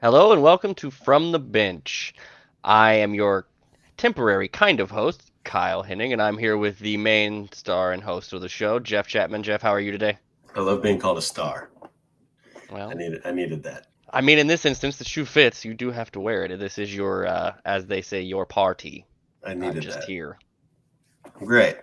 Hello and welcome to From the Bench. I am your temporary kind of host, Kyle Henning, and I'm here with the main star and host of the show, Jeff Chapman. Jeff, how are you today? I love being called a star. I Well, needed I needed that. I mean, in this instance, the shoe fits. You do have to wear it. This is your, as they say, your party. I I'm needed just that. here. Great.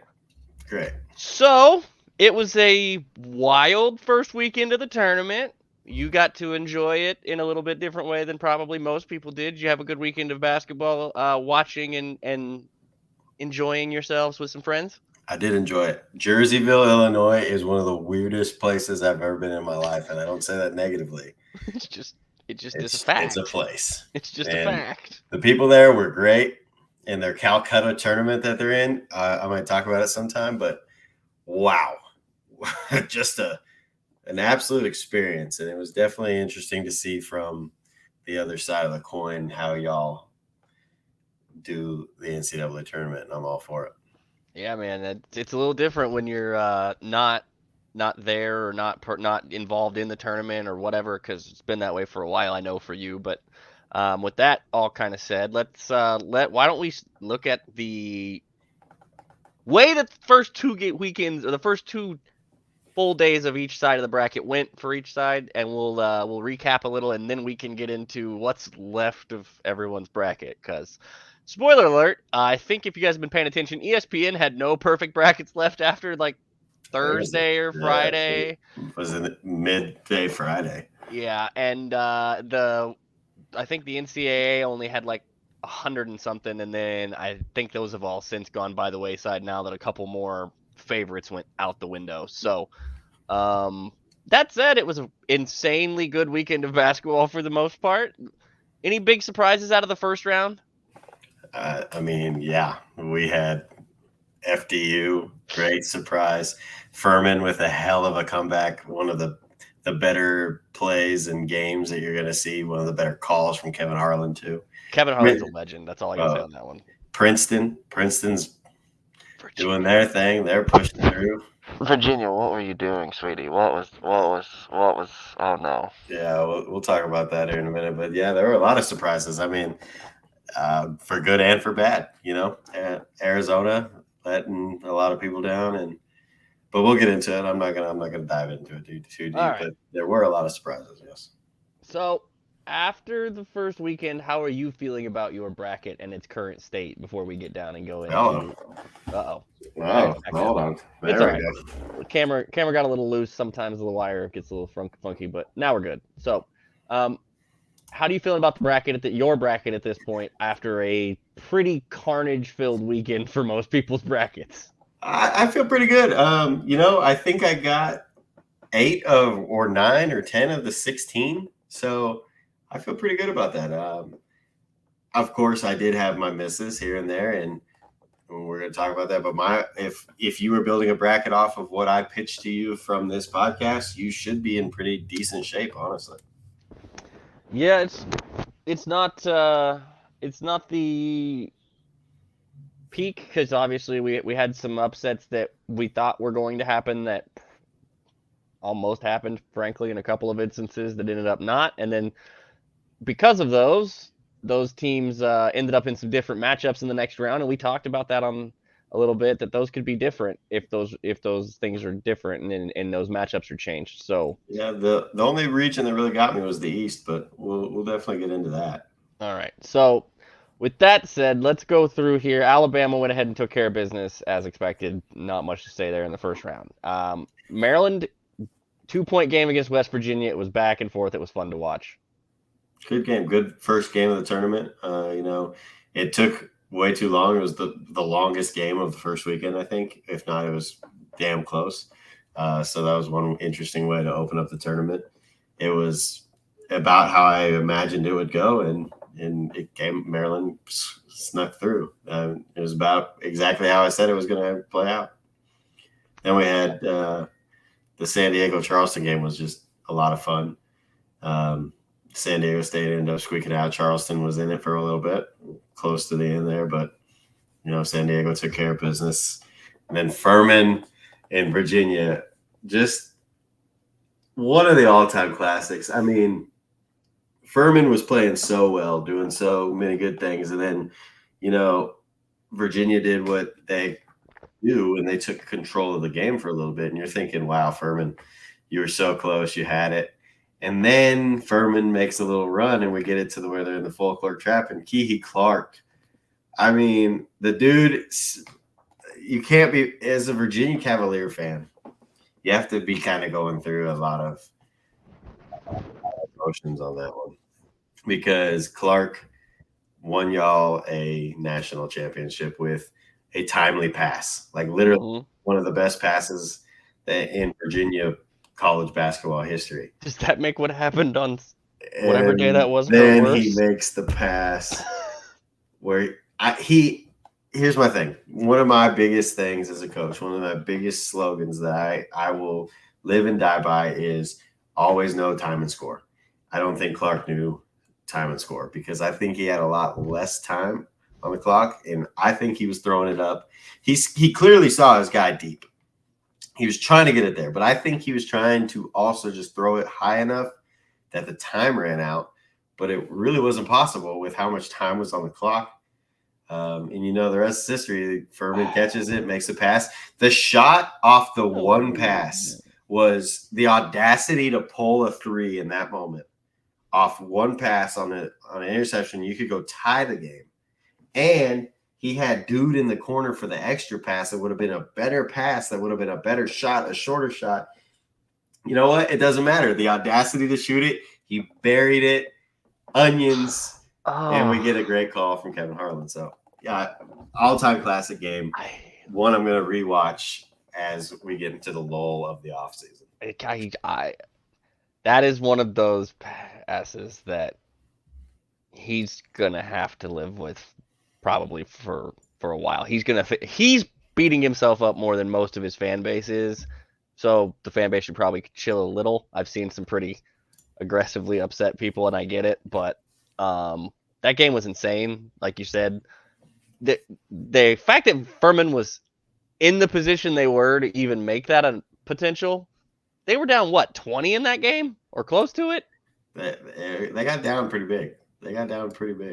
Great. So, it was a wild first weekend of the tournament. You got to enjoy it in a little bit different way than probably most people did. You have a good weekend of basketball, watching and enjoying yourselves with some friends? I did enjoy it. Jerseyville, Illinois is one of the weirdest places I've ever been in my life, and I don't say that negatively. It's just it just is a It's a fact. place. It's just a And fact. the people there were great in their Calcutta tournament that they're in. I might talk about it sometime, but wow. Just an absolute experience. And it was definitely interesting to see from the other side of the coin how y'all do the NCAA tournament, and I'm all for it. Yeah, man, it's a little different when you're not there or not involved in the tournament or whatever, because it's been that way for a while. I know for you, but with that all kind of said, let why don't we look at the way that the first weekends or the first two full days of each side of the bracket went for each side, and we'll recap a little, and then we can get into what's left of everyone's bracket. Because, spoiler alert, I think if you guys have been paying attention, ESPN had no perfect brackets left after like Thursday. Thursday or Yeah, Friday. it was in midday Friday. Yeah, and the I think the NCAA only had like 100 and something, and then I think those have all since gone by the wayside now that a couple more favorites went out the window. So Um, that said, it was an insanely good weekend of basketball for the most part. Any big surprises out of the first round? I mean, yeah, we had FDU, great surprise. Furman with a hell of a comeback. One of the better plays and games that you're going to see. One of the better calls from Kevin Harlan too. Kevin Harlan's a legend. That's all I gotta say Uh, on that one. Princeton's doing Virginia. their thing. They're pushing through. Virginia, what were you doing, sweetie? What was oh no. Yeah, we'll talk about that here in a minute. But yeah, there were a lot of surprises. I mean, for good and for bad. Arizona letting a lot of people down, and but we'll get into it. I'm not gonna dive into it too All deep. right. But there were a lot of surprises. Yes. So after the first weekend, how are you feeling about your bracket and its current state before we get down and go Oh, into uh-oh. I gotta oh, back that hold up. on. It's There all we right. go. The camera got a little loose. Sometimes the wire gets a little funky, but now we're good. So, um, how do you feel about the bracket your bracket at this point after a pretty carnage-filled weekend for most people's brackets? I feel pretty good. I think I got 8 or 9 or 10 of the 16, so I feel pretty good about that. Of course, I did have my misses here and there, and we're going to talk about that. But if you were building a bracket off of what I pitched to you from this podcast, you should be in pretty decent shape, honestly. Yeah, it's not it's not the peak because obviously we had some upsets that we thought were going to happen that almost happened, frankly, in a couple of instances that ended up not, and then because of those teams ended up in some different matchups in the next round, and we talked about that on a little bit that those could be different if those things are different and those matchups are changed. So, Yeah, the only region that really got me was the East, but we'll definitely get into that. all right. So, with that said, let's go through here. Alabama went ahead and took care of business as expected. Not much to say there in the first round. Maryland 2-point game against West Virginia. It was back and forth. It was fun to watch. Good game, good first game of the tournament. It took way too long. It was the longest game of the first weekend, I think. If not, it was damn close. So that was one interesting way to open up the tournament. It was about how I imagined it would go, and it came. Maryland snuck through. It was about exactly how I said it was going to play out. Then we had the San Diego Charleston game was just a lot of fun. Um, San Diego State ended up squeaking out. Charleston was in it for a little bit, close to the end there, but San Diego took care of business. And then Furman and Virginia, just one of the all-time classics. I mean, Furman was playing so well, doing so many good things, and then Virginia did what they do, and they took control of the game for a little bit. And you're thinking, wow, Furman, you were so close, you had it. And then Furman makes a little run, and we get it to where they're in the Folklore Trap. And Keehee Clark, I mean, the dude, you can't be, as a Virginia Cavalier fan, you have to be kind of going through a lot of emotions on that one, because Clark won y'all a national championship with a timely pass, like literally Mm-hmm. one of the best passes in Virginia college basketball history. Does that make what happened on whatever day And that was go then he worse? makes the pass where here's my thing. One of my biggest things as a coach, one of my biggest slogans that I will live and die by is always know time and score. I don't think Clark knew time and score, because I think he had a lot less time on the clock, and I think he was throwing it up. He clearly saw his guy deep. He was trying to get it there, but I think he was trying to also just throw it high enough that the time ran out, but it really wasn't possible with how much time was on the clock. And the rest is history. Furman catches it, makes a pass. The shot off the one pass was the audacity to pull a three in that moment off one pass on an interception. You could go tie the game. And he had dude in the corner for the extra pass. That would have been a better pass. That would have been a better shot, a shorter shot. You know what? It doesn't matter. The audacity to shoot it. He buried it. Onions. And we get a great call from Kevin Harlan. So, yeah, all-time classic game. One I'm going to rewatch as we get into the lull of the offseason. That is one of those passes that he's gonna have to live with probably for a while. He's beating himself up more than most of his fan base is, so the fan base should probably chill a little. I've seen some pretty aggressively upset people, and I get it, but that game was insane. Like you said, the fact that Furman was in the position they were to even make that a potential, they were down what, 20 in that game or close to it. They got down pretty big.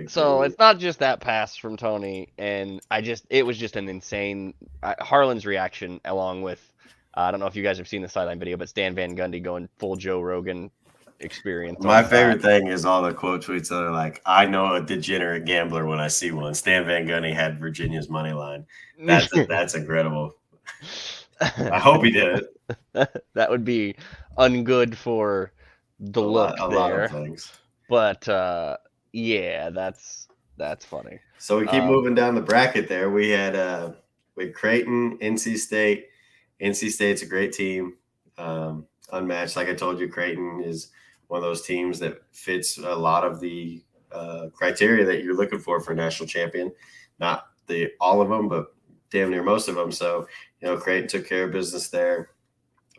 So it's not just that pass from Tony, and it was just an insane Harlan's reaction, along with I don't know if you guys have seen the sideline video, but Stan Van Gundy going full Joe Rogan experience. My favorite thing is all the quote tweets that are like, "I know a degenerate gambler when I see one." Stan Van Gundy had Virginia's money line. That's incredible. I hope he did it. That would be ungood for the look there. A lot of things. But yeah, that's funny. So we keep moving down the bracket there. We had Creighton, NC State. NC State's a great team, unmatched. Like I told you, Creighton is one of those teams that fits a lot of the criteria that you're looking for a national champion. Not all of them, but damn near most of them. So, Creighton took care of business there.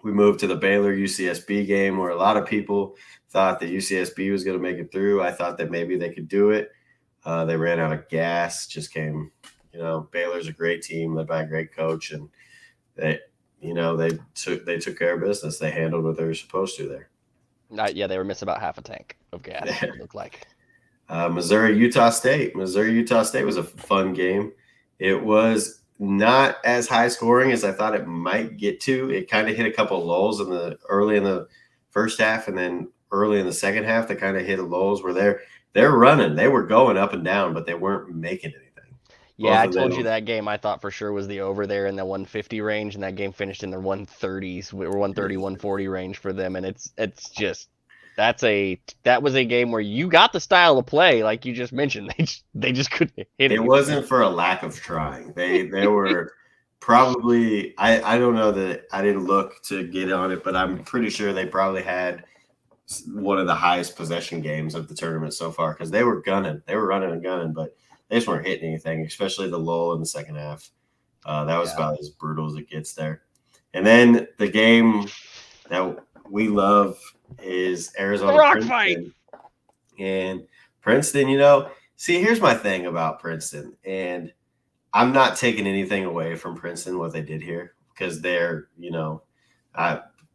We moved to the Baylor UCSB game, where a lot of people thought that UCSB was going to make it through. I thought that maybe they could do it. They ran out of gas, just came, Baylor's a great team led by a great coach, and they took care of business. They handled what they were supposed to there. Yeah, they were missing about half a tank of gas, it looked like. Missouri, Utah State. Missouri-Utah State was a fun game. It was not as high scoring as I thought it might get to. It kind of hit a couple of lulls early in the first half, and then early in the second half, they kind of hit lulls where they're running. They were going up and down, but they weren't making anything. Yeah, I told you that game I thought for sure was the over there in the 150 range, and that game finished in the 130s or 130, 140 range for them, and it's just that was a game where you got the style of play like you just mentioned. They just couldn't hit it. It wasn't for a lack of trying. They were probably I don't know that I didn't look to get on it, but I'm pretty sure they probably had one of the highest possession games of the tournament so far, because they were gunning. They were running and gunning, but they just weren't hitting anything, especially the lull in the second half. That was about as brutal as it gets there. And then the game that we love is Arizona Rock Princeton. fight. And Princeton, see, here's my thing about Princeton, and I'm not taking anything away from Princeton, what they did here, because they're,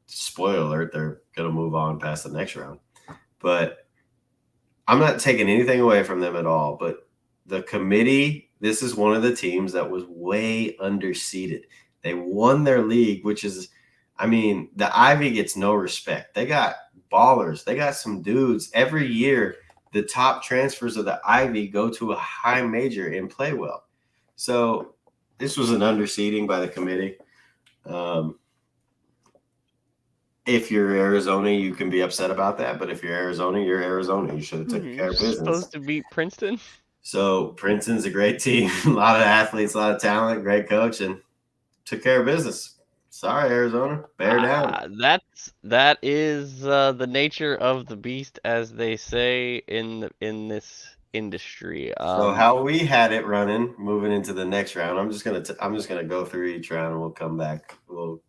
spoiler alert, they're going to move on past the next round. But I'm not taking anything away from them at all, but the committee, this is one of the teams that was way underseeded. They won their league, which is, I mean, the Ivy gets no respect. They got ballers. They got some dudes every year. The top transfers of the Ivy go to a high major and play well. So this was an underseeding by the committee. If you're Arizona, you can be upset about that. But if you're Arizona, you're Arizona. You should have taken care of business. Supposed to beat Princeton. So Princeton's a great team, a lot of athletes, a lot of talent, great coach, and took care of business. Sorry, Arizona, bear down. That is the nature of the beast, as they say in this industry. So how we had it running, moving into the next round. I'm just gonna go through each round, and we'll come back. We'll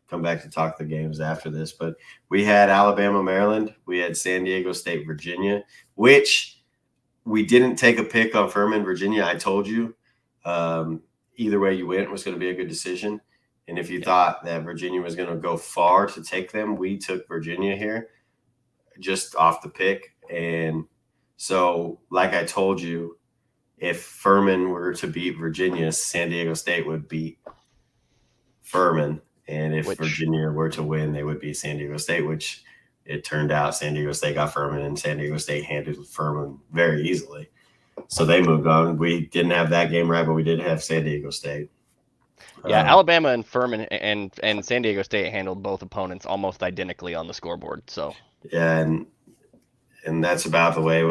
come back to talk the games after this. But we had Alabama, Maryland. We had San Diego State, Virginia, which we didn't take a pick on Furman, Virginia. I told you either way you went was going to be a good decision. And if you thought that Virginia was going to go far to take them, we took Virginia here just off the pick. And so, like I told you, if Furman were to beat Virginia, San Diego State would beat Furman. And if Virginia were to win, they would beat San Diego State, which it turned out San Diego State got Furman, and San Diego State handled Furman very easily. So they moved on. We didn't have that game right, but we did have San Diego State. Yeah, Alabama and Furman and San Diego State handled both opponents almost identically on the scoreboard. So yeah, and that's about the way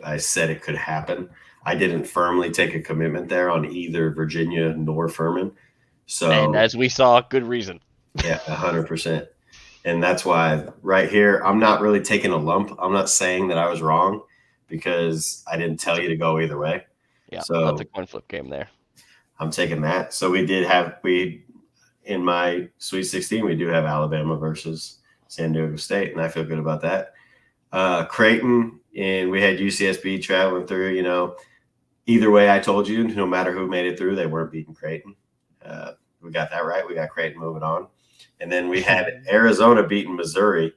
I said it could happen. I didn't firmly take a commitment there on either Virginia nor Furman. So, and as we saw, good reason. Yeah, 100%. And that's why right here, I'm not really taking a lump. I'm not saying that I was wrong because I didn't tell you to go either way. Yeah, so that's a coin flip game there. I'm taking that. So in my Sweet 16, we do have Alabama versus San Diego State, and I feel good about that. Creighton, and we had UCSB traveling through. Either way, I told you, no matter who made it through, they weren't beating Creighton. We got that right. We got Creighton moving on. And then we had Arizona beating Missouri,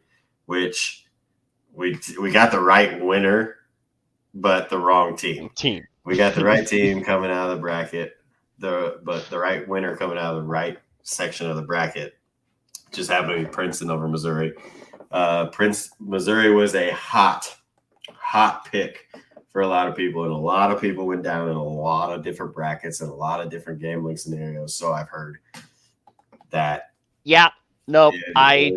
which we got the right winner, but the wrong team. We got the right team coming out of the bracket, but the right winner coming out of the right section of the bracket. Just happened to be Princeton over Missouri. Missouri was a hot pick for a lot of people, and a lot of people went down in a lot of different brackets and a lot of different gambling scenarios. So I've heard that. Yeah, nope. I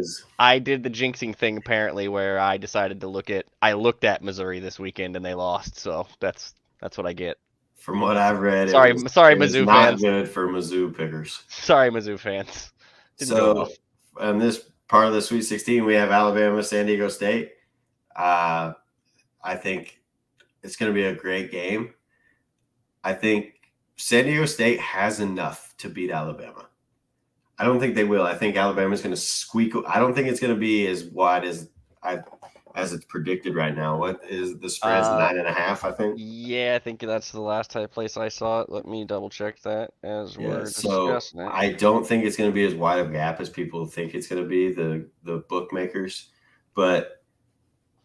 did the jinxing thing apparently, where I decided to I looked at Missouri this weekend and they lost, so that's what I get. From what I've read, sorry, Mizzou not fans. Good for Mizzou pickers. Sorry, Mizzou fans. So on this part of the Sweet 16, we have Alabama, San Diego State. I think it's going to be a great game. I think San Diego State has enough to beat Alabama. I don't think they will. I think Alabama's going to squeak. I don't think it's going to be as wide as it's predicted right now. What is the spread? 9.5, I think. Yeah, I think that's the last place I saw it. Let me double check that as we're discussing it. I don't think it's going to be as wide a gap as people think it's going to be, the bookmakers. But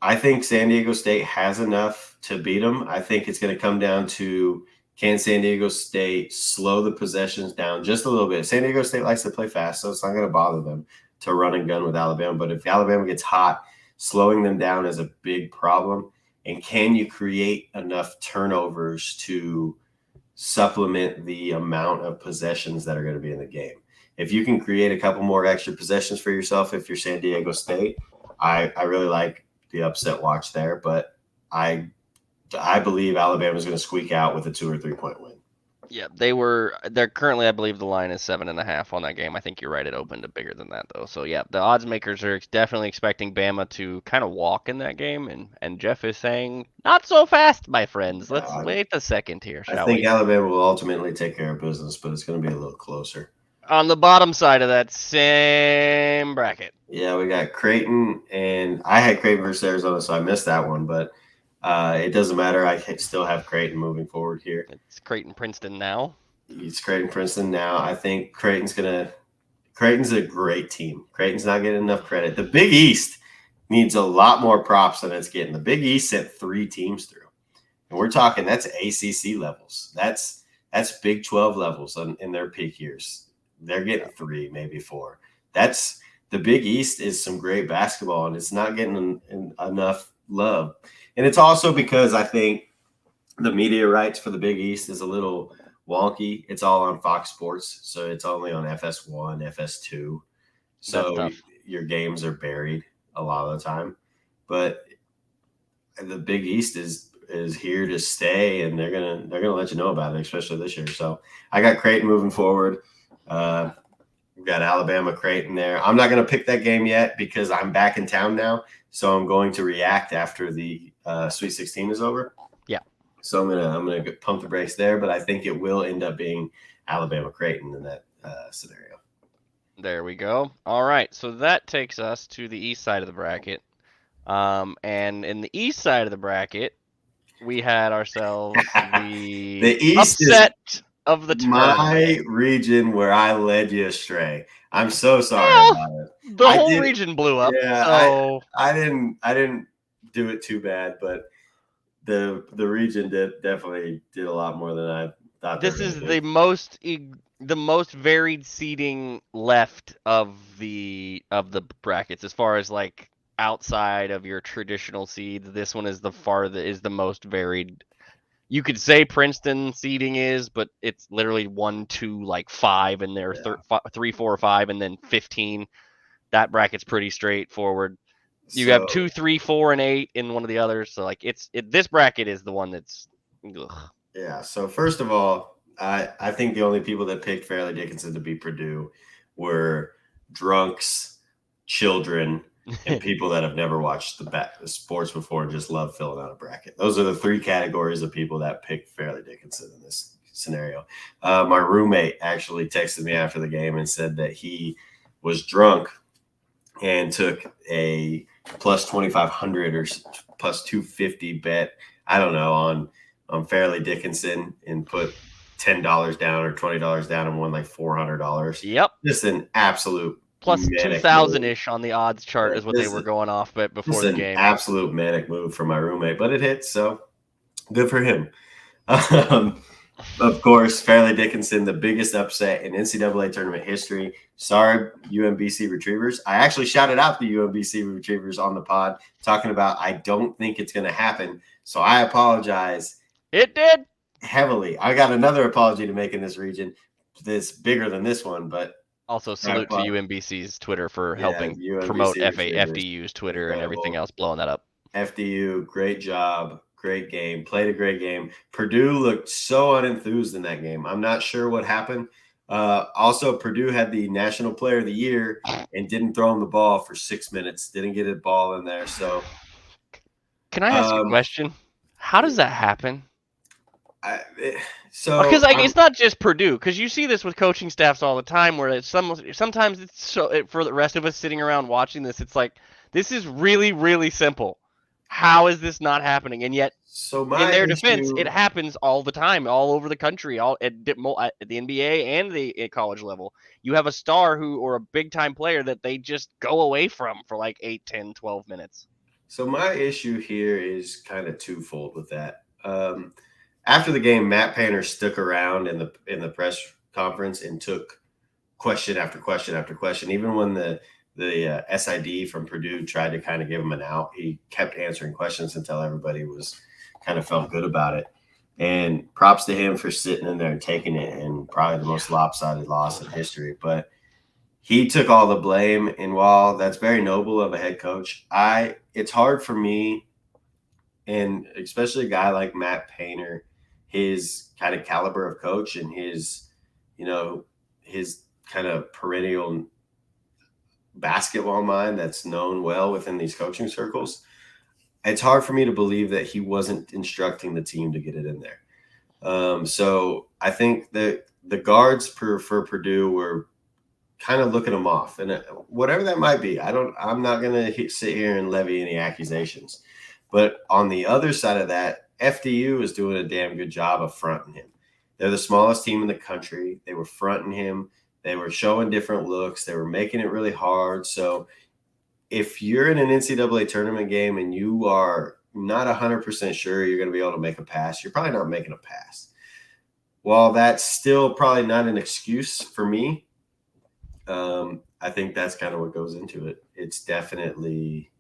I think San Diego State has enough to beat them. I think it's going to come down to, can San Diego State slow the possessions down just a little bit? San Diego State likes to play fast, so it's not going to bother them to run and gun with Alabama. But if Alabama gets hot, slowing them down is a big problem. And can you create enough turnovers to supplement the amount of possessions that are going to be in the game? If you can create a couple more extra possessions for yourself, if you're San Diego State, I really like the upset watch there. But I believe Alabama is going to squeak out with a 2 or 3 point win. Yeah, they're currently, I believe the line is 7.5 on that game. I think you're right. It opened to bigger than that though. So yeah, the odds makers are definitely expecting Bama to kind of walk in that game. And Jeff is saying, not so fast, my friends. Let's wait a second here, shall we? I think Alabama will ultimately take care of business, but it's going to be a little closer. On the bottom side of that same bracket. Yeah, we got Creighton, and I had Creighton versus Arizona, so I missed that one, but it doesn't matter. I still have Creighton moving forward here. It's Creighton-Princeton now. It's Creighton-Princeton now. I think Creighton's a great team. Creighton's not getting enough credit. The Big East needs a lot more props than it's getting. The Big East sent 3 teams through. And we're talking that's ACC levels. That's Big 12 levels in their peak years. They're getting 3, maybe 4. That's the Big East is some great basketball, and it's not getting enough love. And it's also because I think the media rights for the Big East is a little wonky. It's all on Fox Sports, so it's only on FS1, FS2. That's So tough. your games are buried a lot of the time. But the Big East is here to stay, and they're gonna let you know about it, especially this year. So I got Creighton moving forward. We've got Alabama Creighton there. I'm not gonna pick that game yet because I'm back in town now, so I'm going to react after the Sweet 16 is over. Yeah. So I'm gonna pump the brakes there, but I think it will end up being Alabama Creighton in that scenario. There we go. All right, so that takes us to the east side of the bracket. And in the east side of the bracket, we had ourselves the The East is upset of the my tournament. region where I led you astray. I'm so sorry Well, about it. the I whole did, region blew up, yeah. so I didn't do it too bad, but the region definitely did a lot more than I thought they were this going is to do. the most varied seeding left of the brackets as far as like outside of your traditional seeds. This one is the most varied. You could say Princeton seeding is, but it's literally 1, 2, like 5, and there Yeah. 3, 4, 5, and then 15. That bracket's pretty straightforward. You have So 2, 3, 4, and 8 in one of the others. So like this bracket is the one that's. Ugh. yeah. So first of all, I think the only people that picked Fairleigh Dickinson to be Purdue were drunks, children, and people that have never watched the sports before and just love filling out a bracket. Those are the 3 categories of people that picked Fairleigh Dickinson in this scenario. My roommate actually texted me after the game and said that he was drunk and took a plus 2,500 or plus 250 bet. I don't know on Fairleigh Dickinson and put $10 down or $20 down and won like $400. Yep. Just an absolute Plus manic move. 2,000 ish on the odds chart is what they This were is going off but before just the an game. absolute manic move from my roommate, but it hit, so good for him. Of course, Fairleigh Dickinson, the biggest upset in NCAA tournament history. Sorry, UMBC Retrievers. I actually shouted out the UMBC Retrievers on the pod, talking about I don't think it's going to happen. So I apologize It did. heavily. I got another apology to make in this region. This bigger than this one, but Also, salute to UMBC's Twitter for yeah, helping promote UMBC Retrievers, FDU's Twitter and everything incredible. else, blowing that up. FDU, great job, great game, played a great game. Purdue looked so unenthused in that game. I'm not sure what happened. Also, Purdue had the National Player of the Year and didn't throw him the ball for 6 minutes. Didn't get a ball in there. So, Can I ask a question? How does that happen? I, Because so like it's not just Purdue. Because you see this with coaching staffs all the time, where sometimes it's so for the rest of us sitting around watching this, it's like this is really really simple. How is this not happening? And yet, so in my their defense, it issue. happens all the time, all over the country, all at the NBA and the college level. You have a star or a big time player that they just go away from for like 8, 10, 12 minutes. So my issue here is kind of twofold with that. After the game, Matt Painter stuck around in the press conference and took question after question after question. Even when the SID from Purdue tried to kind of give him an out, he kept answering questions until everybody was kind of felt good about it. And props to him for sitting in there and taking it, and probably the most lopsided loss in history. But he took all the blame, and while that's very noble of a head coach, it's hard for me, and especially a guy like Matt Painter, his kind of caliber of coach and his kind of perennial basketball mind that's known well within these coaching circles. It's hard for me to believe that he wasn't instructing the team to get it in there. So I think that the guards for Purdue were kind of looking them off, and whatever that might be, I'm not going to sit here and levy any accusations. But on the other side of that, FDU is doing a damn good job of fronting him. They're the smallest team in the country. They were fronting him. They were showing different looks. They were making it really hard. So if you're in an NCAA tournament game and you are not 100% sure you're going to be able to make a pass, you're probably not making a pass. While that's still probably not an excuse for me, I think that's kind of what goes into it. It's definitely,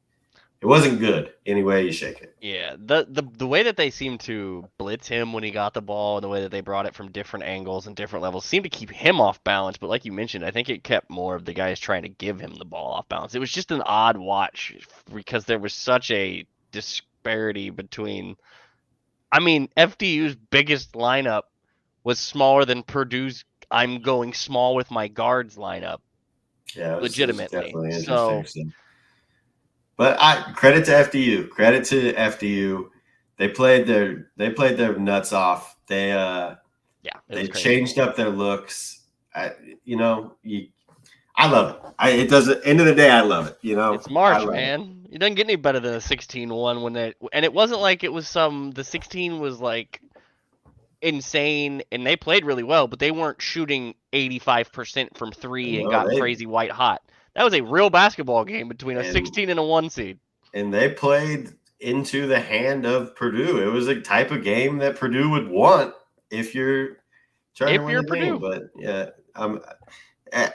it wasn't good any way you shake it. Yeah, the way that they seemed to blitz him when he got the ball, and the way that they brought it from different angles and different levels, seemed to keep him off balance. But like you mentioned, I think it kept more of the guys trying to give him the ball off balance. It was just an odd watch because there was such a disparity between. I mean, FDU's biggest lineup was smaller than Purdue's. I'm going small with my guards lineup. Yeah, it was Legitimately. definitely interesting. So, But credit to FDU. Credit to FDU. They played their nuts off. yeah, it They was crazy. changed up their looks. I love it. It doesn't. End of the day, I love it. It's I March, love it. man. It doesn't get any better than a 16-1 when and it wasn't like it was the 16 was like insane and they played really well, but they weren't shooting 85% from 3 and No, got crazy white hot. That was a real basketball game between a and 16 and a 1 seed. and they played into the hand of Purdue. It was a type of game that Purdue would want if you're trying to If win you're the game. Purdue, But yeah, you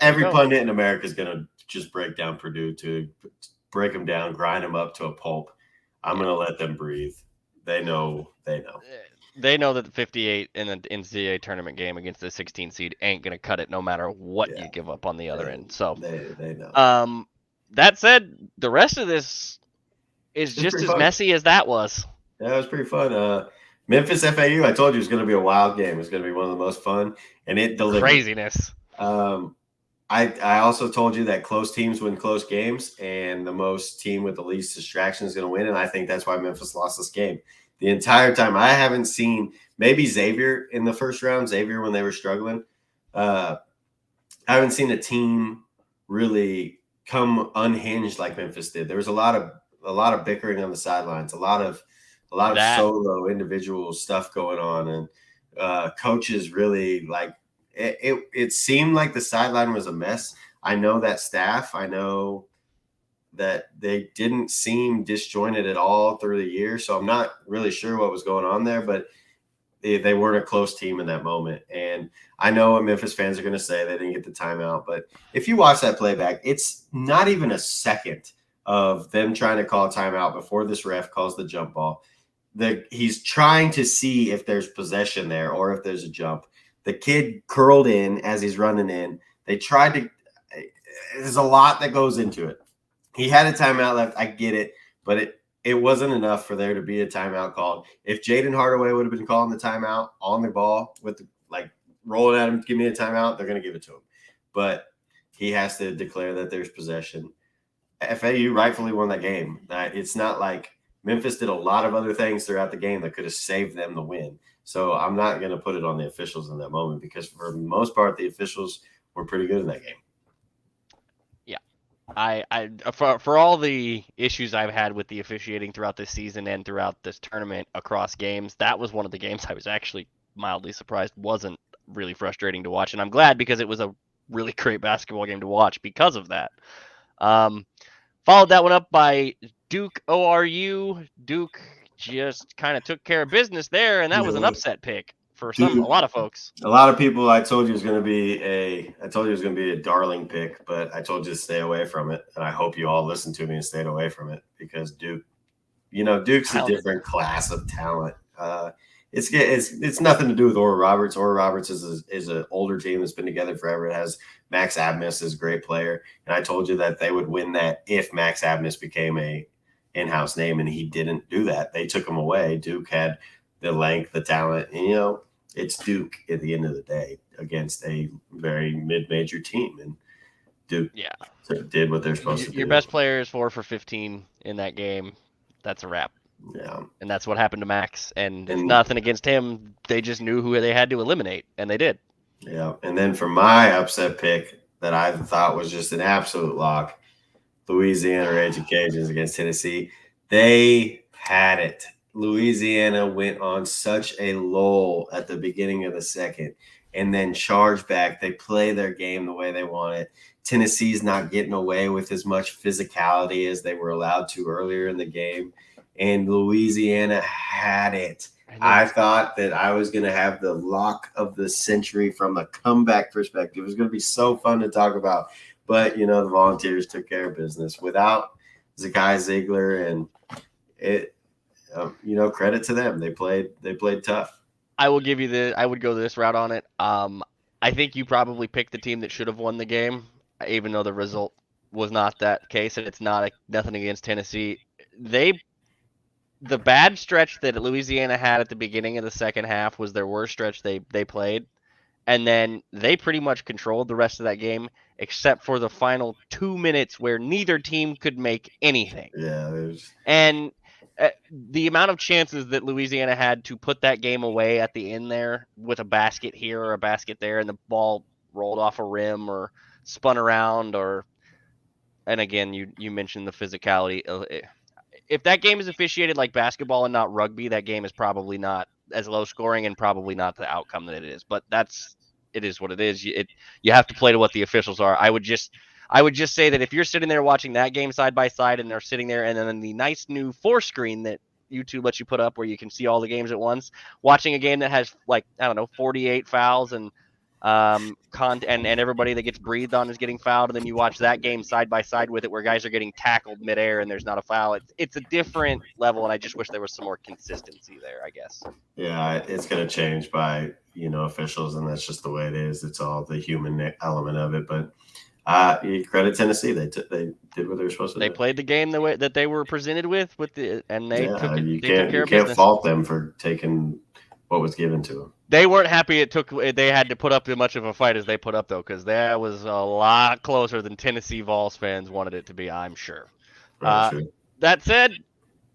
every don't. pundit in America is going to just break down Purdue, to break them down, grind them up to a pulp. I'm Yeah. going to let them breathe. They know. They know that the 58 in the NCAA tournament game against the 16 seed ain't gonna cut it no matter what Yeah, you give up on the other they end. So, they know. that said, the rest of this is It's just pretty as fun. messy as that was. Yeah, it was pretty fun. Memphis FAU, I told you it was going to be a wild game. It was going to be one of the most fun, and it delivered. Craziness. Um, I also told you that close teams win close games, and the most team with the least distraction is going to win. And I think that's why Memphis lost this game. The entire time, I haven't seen maybe Xavier in the first round, Xavier when they were struggling. I haven't seen a team really come unhinged like Memphis did. There was a lot of bickering on the sidelines, a lot of That solo individual stuff going on, and coaches really like it seemed like the sideline was a mess. I know that staff. I know that they didn't seem disjointed at all through the year. So I'm not really sure what was going on there, but they weren't a close team in that moment. And I know what Memphis fans are going to say. They didn't get the timeout. But if you watch that playback, it's not even a second of them trying to call a timeout before this ref calls the jump ball. He's trying to see if there's possession there or if there's a jump. The kid curled in as he's running in. They tried to – there's a lot that goes into it. He had a timeout left. I get it. But it wasn't enough for there to be a timeout called. If Jaden Hardaway would have been calling the timeout on the ball with rolling at him, give me a timeout, they're going to give it to him. But he has to declare that there's possession. FAU rightfully won that game. It's not like Memphis did a lot of other things throughout the game that could have saved them the win. So I'm not going to put it on the officials in that moment because for the most part, the officials were pretty good in that game. for all the issues I've had with the officiating throughout this season and throughout this tournament across games, that was one of the games I was actually mildly surprised wasn't really frustrating to watch, and I'm glad because it was a really great basketball game to watch because of that. Um, Followed that one up by Duke ORU. Duke just kind of took care of business there, and that was an upset pick for a Dude, lot of folks. a lot of people. I told you it was going to be a darling pick, but I told you to stay away from it, and I hope you all listened to me and stayed away from it because Duke's a Pounded. different class of talent. It's nothing to do with Oral Roberts. Oral Roberts is an older team that's been together forever. It has Max Abmas as a great player, and I told you that they would win that if Max Abmas became a in-house name, and he didn't do that. They took him away. Duke had the length, the talent, and it's Duke at the end of the day against a very mid-major team, and Duke did what they're supposed to do. Your best player is 4 for 15 in that game. That's a wrap. Yeah. And that's what happened to Max. And it's nothing against him. They just knew who they had to eliminate, and they did. Yeah. And then for my upset pick that I thought was just an absolute lock, Louisiana Raging Cajuns against Tennessee. They had it. Louisiana went on such a lull at the beginning of the second and then charged back. They play their game the way they want it. Tennessee's not getting away with as much physicality as they were allowed to earlier in the game. And Louisiana had it. And then I thought that I was going to have the lock of the century from a comeback perspective. It was going to be so fun to talk about. But, the Volunteers took care of business without Zakai Ziegler. And it, credit to them. They played tough. I will give you I would go this route on it. I think you probably picked the team that should have won the game, even though the result was not that case, and it's nothing against Tennessee. The bad stretch that Louisiana had at the beginning of the second half was their worst stretch they played, and then they pretty much controlled the rest of that game, except for the final 2 minutes where neither team could make anything. Yeah, And the amount of chances that Louisiana had to put that game away at the end there with a basket here or a basket there, and the ball rolled off a rim or spun around, and again, you mentioned the physicality. If that game is officiated like basketball and not rugby, that game is probably not as low scoring and probably not the outcome that it is. But it is what it is. You have to play to what the officials are. I would just say that if you're sitting there watching that game side by side and they're sitting there, and then the nice new 4 screen that YouTube lets you put up where you can see all the games at once, watching a game that has 48 fouls and and everybody that gets breathed on is getting fouled, and then you watch that game side by side with it where guys are getting tackled midair and there's not a foul. It's a different level, and I just wish there was some more consistency there, I guess. Yeah, it's going to change by officials, and that's just the way it is. It's all the human element of it. But you credit Tennessee; they did what they were supposed to do. They played the game the way that they were presented and they took it. You took care of can't business. fault them for taking what was given to them. They weren't happy they had to put up as much of a fight as they put up, though, because that was a lot closer than Tennessee Vols fans wanted it to be, I'm sure. That said,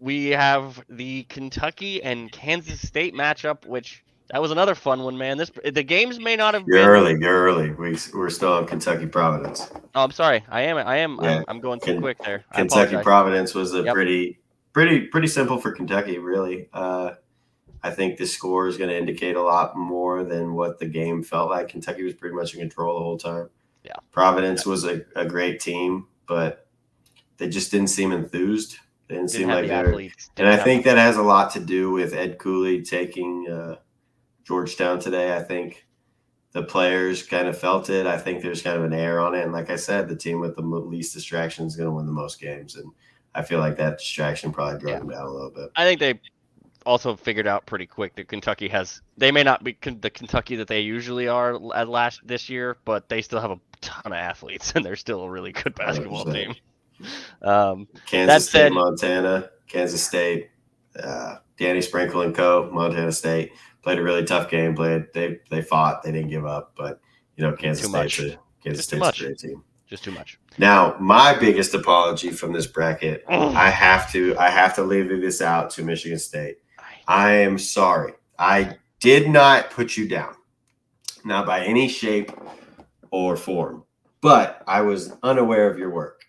we have the Kentucky and Kansas State matchup, which that was another fun one, man. The games may not have been. You're early. We're still on Kentucky Providence. Oh, I'm sorry. I am. Yeah. I'm going too quick there. Kentucky Providence was a pretty simple for Kentucky, really. I think the score is going to indicate a lot more than what the game felt like. Kentucky was pretty much in control the whole time. Yeah. Providence was a great team, but they just didn't seem enthused. They didn't seem like they're. And I think that has a lot to do with Ed Cooley taking Georgetown today. I think the players kind of felt it. I think there's kind of an air on it. And like I said, the team with the least distraction is going to win the most games. And I feel like that distraction probably drove them down a little bit. I think they also figured out pretty quick that Kentucky they may not be the Kentucky that they usually are this year, but they still have a ton of athletes, and they're still a really good basketball 100%. team. Kansas State, Montana, Kansas State, Danny Sprinkle and co. Montana State played a really tough game. They fought, they didn't give up, but Kansas State's a great team. Just too much. Now, my biggest apology from this bracket, I have to leave this out to Michigan State. I am sorry. I did not put you down, not by any shape or form, but I was unaware of your work.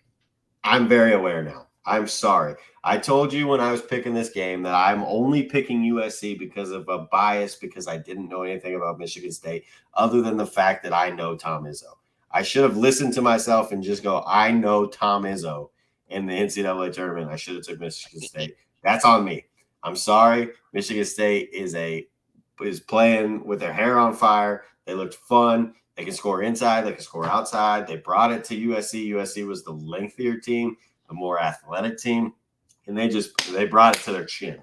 I'm very aware now. I'm sorry. I told you when I was picking this game that I'm only picking USC because of a bias, because I didn't know anything about Michigan State other than the fact that I know Tom Izzo. I should have listened to myself and just go, I know Tom Izzo in the NCAA tournament. I should have took Michigan State. That's on me. I'm sorry. Michigan State is playing with their hair on fire. They looked fun. They can score inside. They can score outside. They brought it to USC. USC was the lengthier team, the more athletic team, and they brought it to their chin.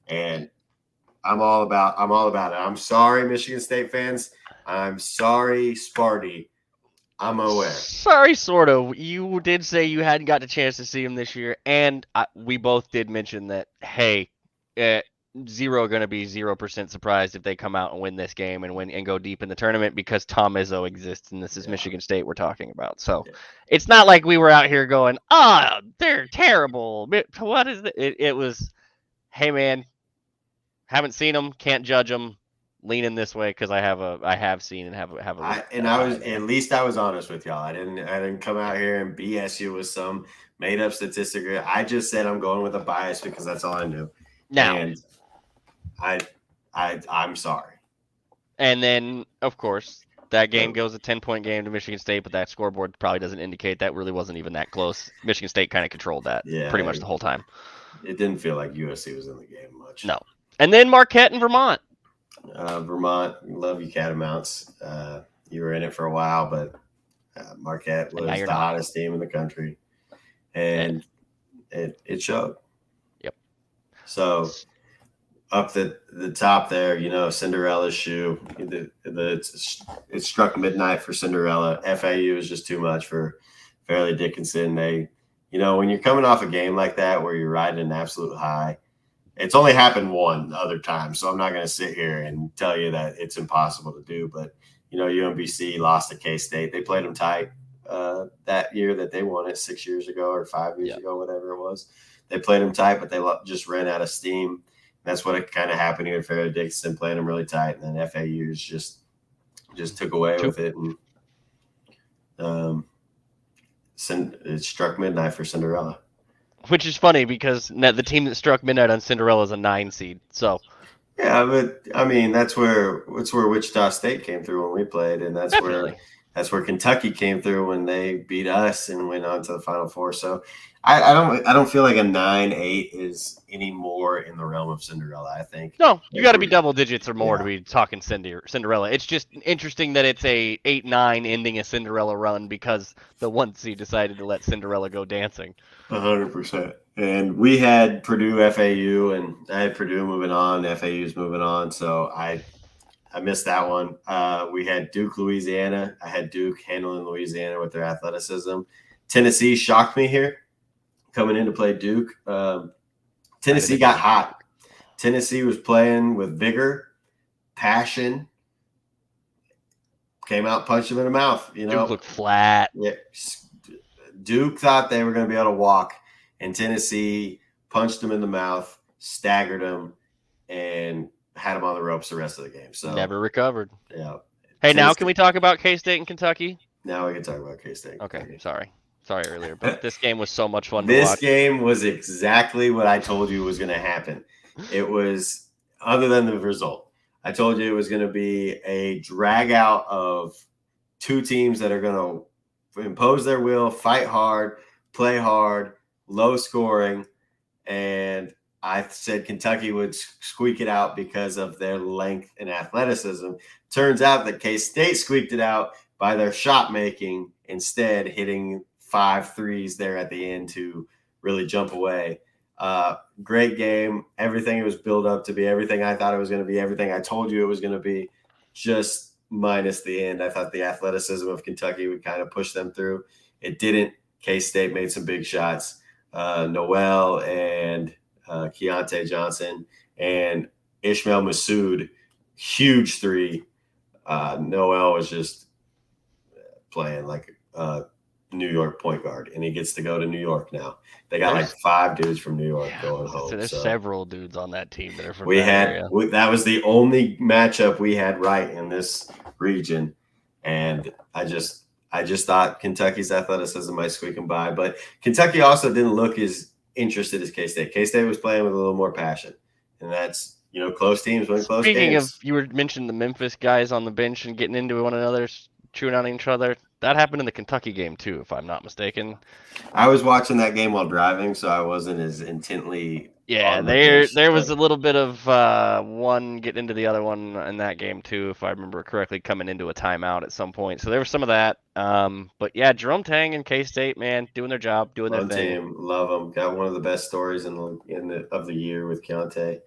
And I'm all about it. I'm sorry, Michigan State fans. I'm sorry, Sparty. I'm aware. Sorry, sort of. You did say you hadn't got a chance to see him this year, and we both did mention that, hey, Zero going to be 0% surprised if they come out and win this game and go deep in the tournament, because Tom Izzo exists, and this is Michigan State we're talking about. So it's not like we were out here going, they're terrible. What is it? It was, hey, man, haven't seen them, can't judge them. Leaning this way because I have seen and have a. At least I was honest with y'all. I didn't come out here and BS you with some made up statistic. I just said I'm going with a bias because that's all I knew. Now, and I'm sorry. And then, of course, That game goes a 10-point game to Michigan State, but that scoreboard probably doesn't indicate that really wasn't even that close. Michigan State kind of controlled that pretty much the whole time. It didn't feel like USC was in the game much. No. And then Marquette and Vermont. Vermont, love you, Catamounts. You were in it for a while, but Marquette was the hottest team in the country, and it showed. Yep. So up the top there, Cinderella's shoe. It struck midnight for Cinderella. FAU is just too much for Fairleigh Dickinson. They, when you're coming off a game like that where you're riding an absolute high, it's only happened one other time, so I'm not going to sit here and tell you that it's impossible to do. But UMBC lost to K-State. They played them tight that year that they won it 6 years ago or 5 years ago, whatever it was. They played them tight, but they just ran out of steam. That's what it kind of happened here. Fairleigh Dickinson playing them really tight, and then FAU's just took away with it, and it struck midnight for Cinderella. Which is funny because the team that struck midnight on Cinderella is a 9 seed. So yeah, but I mean that's where Wichita State came through when we played, and that's where Kentucky came through when they beat us and went on to the Final Four. So I don't feel like a 9-8 is any more in the realm of Cinderella. I think no, you got to be double digits or more to be talking Cinderella. It's just interesting that it's a 8-9 ending a Cinderella run because the 1 seed decided to let Cinderella go dancing. 100%. And we had Purdue, FAU, and I had Purdue moving on. FAU's moving on, so I missed that one. We had Duke, Louisiana. I had Duke handling Louisiana with their athleticism. Tennessee shocked me here coming in to play Duke. Tennessee got hot. Tennessee was playing with vigor, passion. Came out, punched them in the mouth. Duke looked flat. Yeah. Duke thought they were going to be able to walk, and Tennessee punched them in the mouth, staggered them, and had them on the ropes the rest of the game. So never recovered. Yeah. Hey, now can we talk about K-State and Kentucky? Now we can talk about K-State. Okay, sorry earlier, but this game was so much fun to watch. This game was exactly what I told you was going to happen. It was, other than the result, I told you it was going to be a drag out of two teams that are going to impose their will, fight hard, play hard, low scoring, and I said Kentucky would squeak it out because of their length and athleticism. Turns out that K-State squeaked it out by their shot making, instead hitting 5 threes there at the end to really jump away. Great game. Everything it was built up to be, everything I thought it was going to be, everything I told you it was going to be, just minus the end. I thought the athleticism of Kentucky would kind of push them through. It didn't. K-State made some big shots. Noel and Keontae Johnson and Ishmael Massoud, huge 3. Noel was just playing like a New York point guard, and he gets to go to New York now. They got like 5 dudes from New York going home. So there's several dudes on that team that are from area. That was the only matchup we had right in this region, and I just thought Kentucky's athleticism might squeak them by, but Kentucky also didn't look as interested as K-State. K-State was playing with a little more passion, and that's, close teams win close games. Speaking of, you were mentioning the Memphis guys on the bench and getting into one another, chewing on each other. That happened in the Kentucky game too, if I'm not mistaken. I was watching that game while driving, so I wasn't as intently. Yeah, there was a little bit of one getting into the other one in that game too, if I remember correctly, coming into a timeout at some point. So there was some of that. But yeah, Jerome Tang and K-State, man, doing their job, doing their thing. Team, love them. Got one of the best stories of the year with Keontae.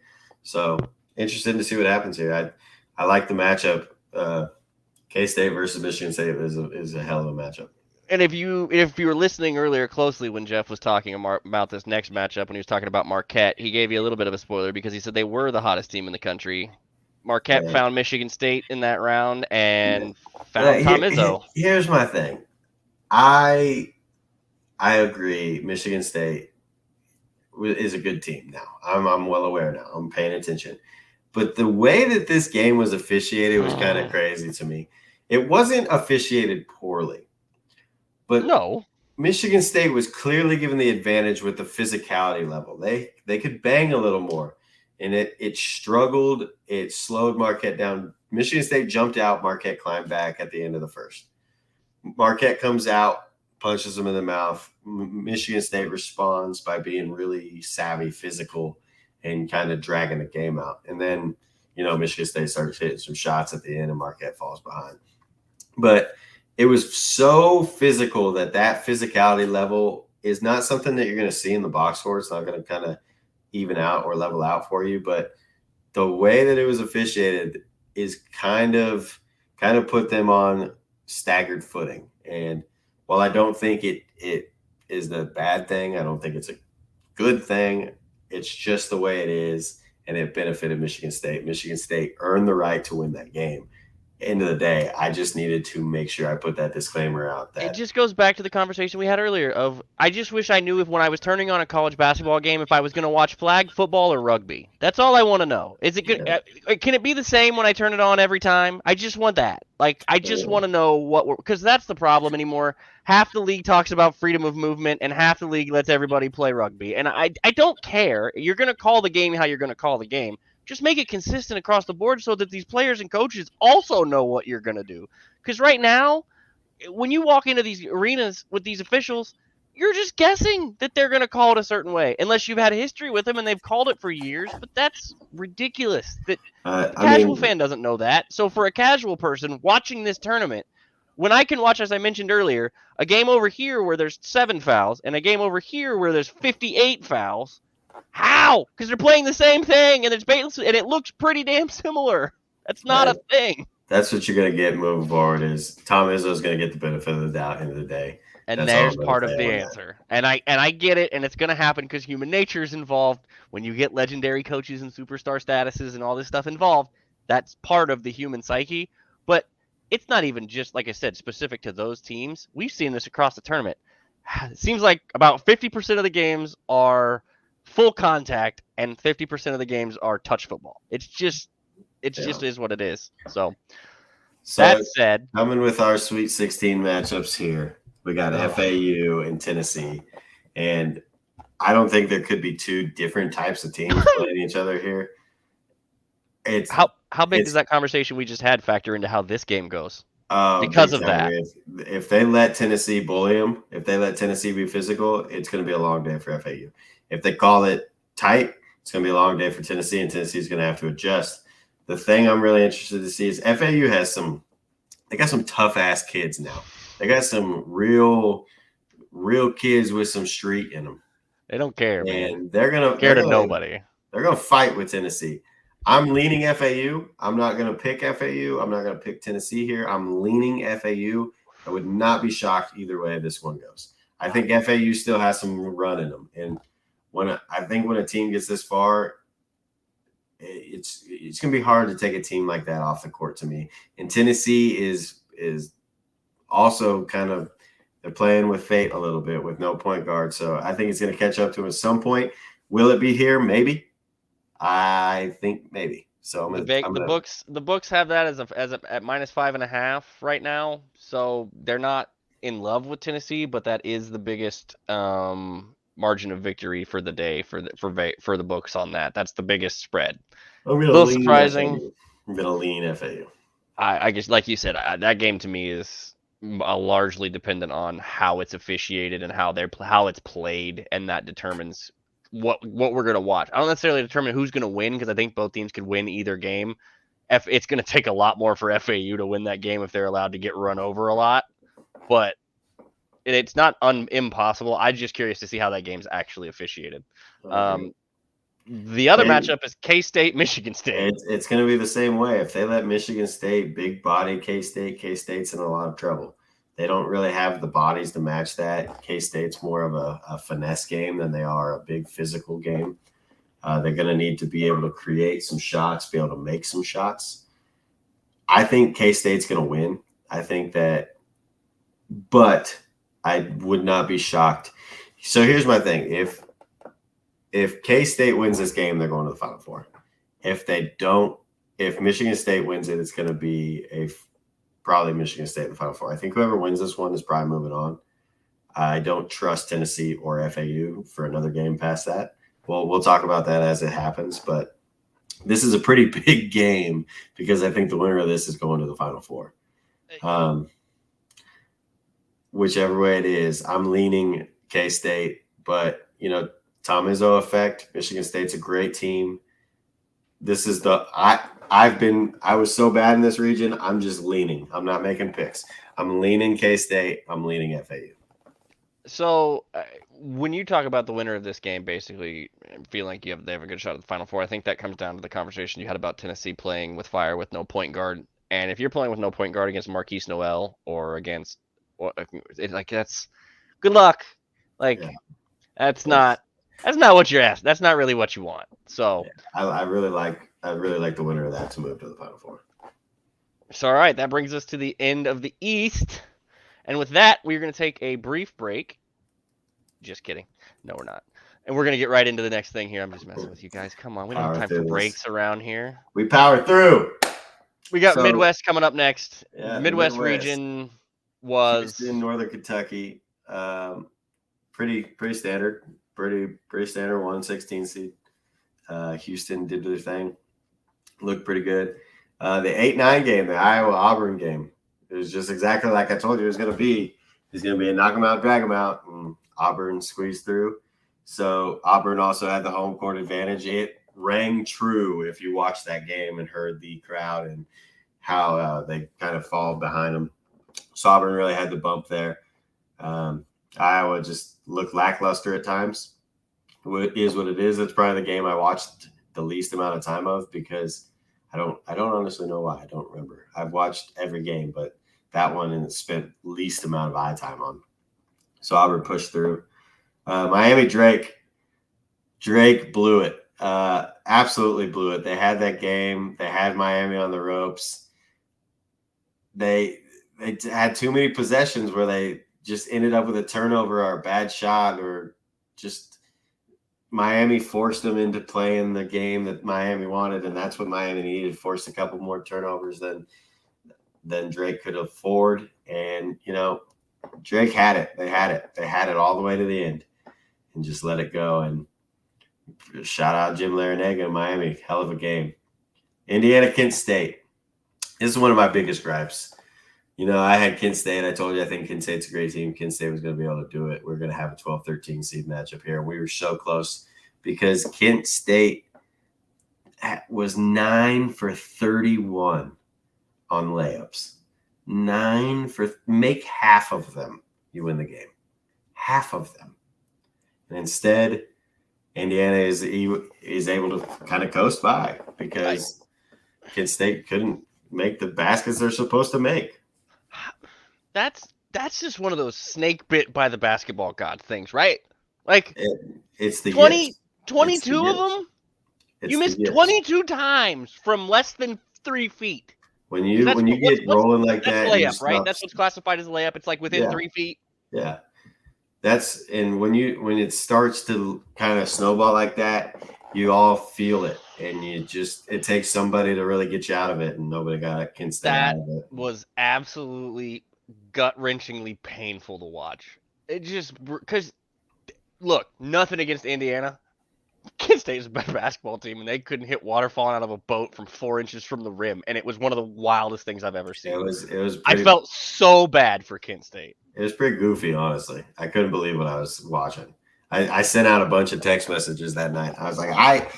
So interested to see what happens here. I like the matchup. K-State versus Michigan State is a hell of a matchup. And if you were listening earlier closely when Jeff was talking about this next matchup, when he was talking about Marquette, he gave you a little bit of a spoiler because he said they were the hottest team in the country. Marquette found Michigan State in that round and found Tom Izzo. Here's my thing. I agree. Michigan State is a good team now. I'm well aware now. I'm paying attention. But the way that this game was officiated was kind of crazy to me. It wasn't officiated poorly. But no, Michigan State was clearly given the advantage with the physicality level. They could bang a little more. and it struggled. It slowed Marquette down. Michigan State jumped out. Marquette climbed back at the end of the first. Marquette comes out, punches them in the mouth. Michigan State responds by being really savvy, physical, and kind of dragging the game out. And then, Michigan State starts hitting some shots at the end, and Marquette falls behind. But it was so physical that physicality level is not something that you're going to see in the box score. It's not going to kind of even out or level out for you. But the way that it was officiated is kind of put them on staggered footing. And while I don't think it is the bad thing, I don't think it's a good thing. It's just the way it is, and it benefited Michigan State. Michigan State earned the right to win that game. End of the day, I just needed to make sure I put that disclaimer out. That it just goes back to the conversation we had earlier of I just wish I knew if when I was turning on a college basketball game if I was going to watch flag football or rugby. That's all I want to know. Is it good? Yeah. Can it be the same when I turn it on every time? I just want that. Like I just want to know because that's the problem anymore. Half the league talks about freedom of movement and half the league lets everybody play rugby. And I don't care. You're going to call the game how you're going to call the game. Just make it consistent across the board so that these players and coaches also know what you're going to do. Because right now, when you walk into these arenas with these officials, you're just guessing that they're going to call it a certain way, unless you've had a history with them and they've called it for years. But that's ridiculous. That a casual fan doesn't know that. So for a casual person watching this tournament, when I can watch, as I mentioned earlier, a game over here where there's 7 fouls and a game over here where there's 58 fouls, how? Because they're playing the same thing, and it looks pretty damn similar. That's not a thing. That's what you're going to get moving forward is Tom Izzo's going to get the benefit of the doubt end of the day. And there's part of the answer. And I get it, and it's going to happen because human nature is involved. When you get legendary coaches and superstar statuses and all this stuff involved, that's part of the human psyche. But it's not even just, like I said, specific to those teams. We've seen this across the tournament. It seems like about 50% of the games are full contact and 50% of the games are touch football. It just is what it is. So that said, coming with our Sweet 16 matchups here, we got FAU and Tennessee, and I don't think there could be 2 different types of teams playing each other here. It's how big does that conversation we just had factor into how this game goes? Because of that, if they let Tennessee bully them, if they let Tennessee be physical, it's going to be a long day for FAU. If they call it tight, it's going to be a long day for Tennessee, and Tennessee's going to have to adjust. The thing I'm really interested to see is FAU has they got some tough ass kids now. They got some real kids with some street in them. They don't care, and they're gonna care to nobody. They're gonna fight with Tennessee. I'm leaning FAU. I'm not gonna pick FAU. I'm not gonna pick Tennessee here. I'm leaning FAU. I would not be shocked either way this one goes. I think FAU still has some run in them, and when a team gets this far, it's going to be hard to take a team like that off the court to me. And Tennessee is also kind of, they're playing with fate a little bit with no point guard. So I think it's going to catch up to them at some point. Will it be here? Maybe. I think maybe. So the books have that as at -5.5 right now. So they're not in love with Tennessee, but that is the biggest margin of victory for the day for the books on that. That's the biggest spread. A little surprising. I'm gonna lean FAU. I guess, like you said, that game to me is largely dependent on how it's officiated and how it's played, and that determines what we're gonna watch. I don't necessarily determine who's gonna win because I think both teams could win either game. It's gonna take a lot more for FAU to win that game if they're allowed to get run over a lot, but it's not impossible. I'm just curious to see how that game's actually officiated. The other matchup is K-State, Michigan State. It's going to be the same way. If they let Michigan State big body K-State's in a lot of trouble. They don't really have the bodies to match that. K-State's more of a finesse game than they are a big physical game. They're going to need to be able to create some shots, be able to make some shots. I think K-State's going to win. I think that, but I would not be shocked. So here's my thing. If K-State wins this game, they're going to the Final Four. If they don't, if Michigan State wins it, it's going to be probably Michigan State in the Final Four. I think whoever wins this one is probably moving on. I don't trust Tennessee or FAU for another game past that. We'll talk about that as it happens, but this is a pretty big game because I think the winner of this is going to the Final Four. Whichever way it is, I'm leaning K-State, but Tom Izzo effect. Michigan State's a great team. This is I was so bad in this region. I'm just leaning. I'm not making picks. I'm leaning K-State. I'm leaning FAU. So when you talk about the winner of this game, basically feeling like they have a good shot at the Final Four, I think that comes down to the conversation you had about Tennessee playing with fire with no point guard. And if you're playing with no point guard against Marquise Noel or against, that's good luck. Like Yeah. that's not what you're asked. That's not really what you want. So yeah, I really like the winner of that to move to the Final Four. So all right, that brings us to the end of the East. And with that, we're going to take a brief break. Just kidding. No, we're not. And we're going to get right into the next thing here. I'm just messing with you guys. Come on. We don't have time for breaks around here. We power through. We got Midwest coming up next. Yeah, the Midwest region was Houston, Northern Kentucky. Pretty standard. Pretty standard 1-16 seed. Houston did their thing. Looked pretty good. The 8-9 game, the Iowa-Auburn game, it was just exactly like I told you it was going to be. It's going to be a knock 'em out, drag 'em out, and Auburn squeezed through. So Auburn also had the home court advantage. It rang true if you watched that game and heard the crowd and how they kind of fall behind them. So Auburn really had the bump there. Iowa just looked lackluster at times. It is what it is. It's probably the game I watched the least amount of time of because I don't honestly know why. I don't remember. I've watched every game, but that one and spent least amount of eye time on. So Auburn pushed through. Miami Drake blew it. Absolutely blew it. They had that game. They had Miami on the ropes. They had too many possessions where they just ended up with a turnover or a bad shot or just Miami forced them into playing the game that Miami wanted, and that's what Miami needed. Forced a couple more turnovers than Drake could afford. And, Drake had it. They had it. They had it all the way to the end and just let it go. And shout out Jim Larinaga in Miami. Hell of a game. Indiana, Kent State. This is one of my biggest gripes. I had Kent State. I told you I think Kent State's a great team. Kent State was going to be able to do it. We're going to have a 12-13 seed matchup here. We were so close because Kent State was 9 for 31 on layups. 9 for make half of them, you win the game. Half of them. And instead, Indiana is able to kind of coast by because Kent State couldn't make the baskets they're supposed to make. That's just one of those snake bit by the basketball god things, right? Like it's the 22 of them. You missed 22 times from less than 3 feet. When you get rolling like that, that's layup, right? That's what's classified as a layup. It's like within 3 feet. Yeah, and when it starts to kind of snowball like that, you all feel it, and it takes somebody to really get you out of it, and nobody can stay out of it. That was absolutely gut-wrenchingly painful to watch. It just because look, nothing against Indiana. Kent State is a better basketball team, and they couldn't hit water falling out of a boat from 4 inches from the rim, and it was one of the wildest things I've ever seen. It was. I felt so bad for Kent State. It was pretty goofy, honestly. I couldn't believe what I was watching. I sent out a bunch of text messages that night. I was like,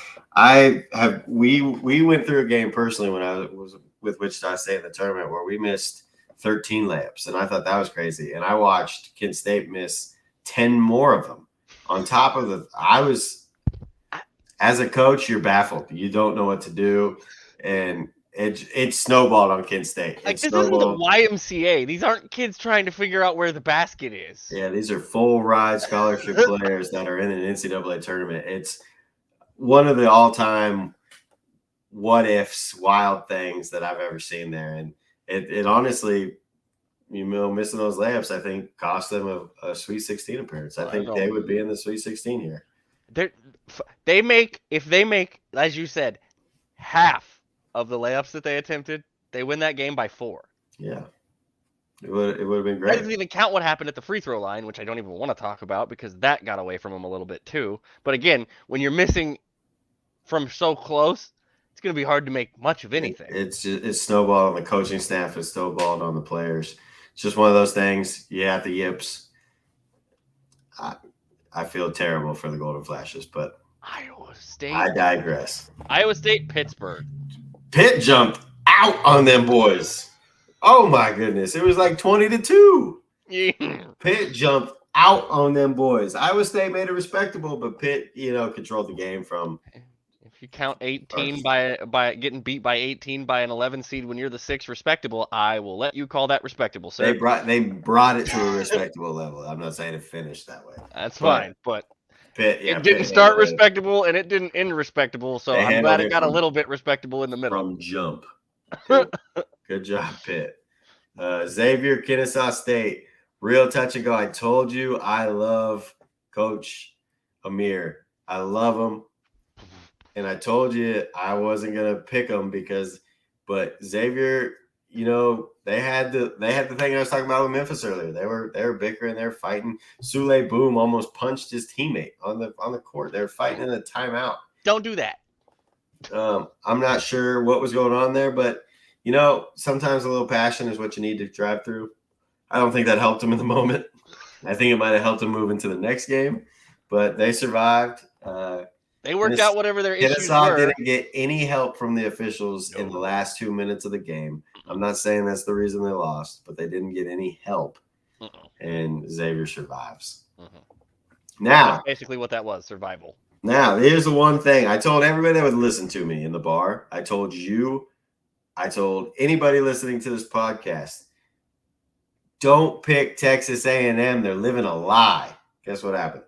we went through a game personally when I was with Wichita State in the tournament where we missed 13 layups, and I thought that was crazy. And I watched Kent State miss 10 more of them on top of as a coach, you're baffled. You don't know what to do, and it snowballed on Kent State. This isn't the YMCA. These aren't kids trying to figure out where the basket is. Yeah, these are full ride scholarship players that are in an NCAA tournament. It's one of the all-time what ifs, wild things that I've ever seen there, and it honestly, missing those layups, I think cost them a Sweet 16 appearance. I think they would be in the Sweet 16 here. If they make, as you said, half of the layups that they attempted, they win that game by 4. Yeah. It would have been great. That doesn't even count what happened at the free throw line, which I don't even want to talk about because that got away from them a little bit too. But again, when you're missing from so close, going to be hard to make much of anything. It's snowballed on the coaching staff. It's snowballed on the players. It's just one of those things. You have the yips. I feel terrible for the Golden Flashes, but Iowa State. I digress. Iowa State, Pittsburgh. Pitt jumped out on them boys. Oh my goodness. It was like 20-2. Pitt jumped out on them boys. Iowa State made it respectable, but Pitt, controlled the game from. If you count 18 by getting beat by 18 by an 11 seed when you're the 6th respectable, I will let you call that respectable, sir. They brought it to a respectable level. I'm not saying it finished that way. That's fine, but Pitt, it didn't start respectable and it didn't end respectable, so I'm glad it got a little bit respectable in the middle. From jump. Good job, Pitt. Xavier, Kennesaw State, real touch and go. I told you I love Coach Amir. I love him. And I told you I wasn't gonna pick them but Xavier, they had the thing I was talking about with Memphis earlier. They were bickering, they were fighting. Sule Boom almost punched his teammate on the court. They were fighting in a timeout. Don't do that. I'm not sure what was going on there, but sometimes a little passion is what you need to drive through. I don't think that helped him in the moment. I think it might have helped him move into the next game, but they survived. They worked out whatever their issues were. Kennesaw didn't get any help from the officials in the last 2 minutes of the game. I'm not saying that's the reason they lost, but they didn't get any help, and Xavier survives. Now, that's basically what that was, survival. Now, here's the one thing. I told everybody that would listen to me in the bar. I told you. I told anybody listening to this podcast, don't pick Texas A&M. They're living a lie. Guess what happened?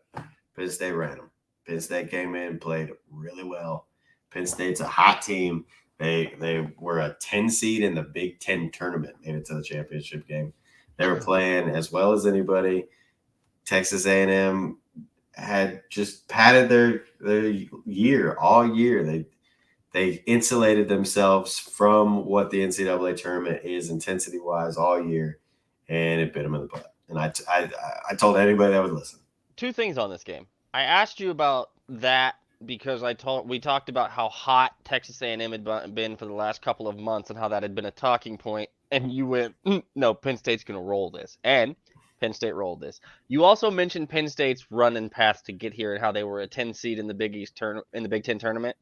Penn State ran them. Penn State came in, played really well. Penn State's a hot team. They were a 10 seed in the Big Ten tournament, made it to the championship game. They were playing as well as anybody. Texas A&M had just padded their year all year. They insulated themselves from what the NCAA tournament is intensity-wise all year, and it bit them in the butt. And I told anybody that would listen. 2 things on this game. I asked you about that because we talked about how hot Texas A&M had been for the last couple of months and how that had been a talking point, and you went, no, Penn State's going to roll this. And Penn State rolled this. You also mentioned Penn State's run and path to get here and how they were a 10 seed in the Big Ten tournament.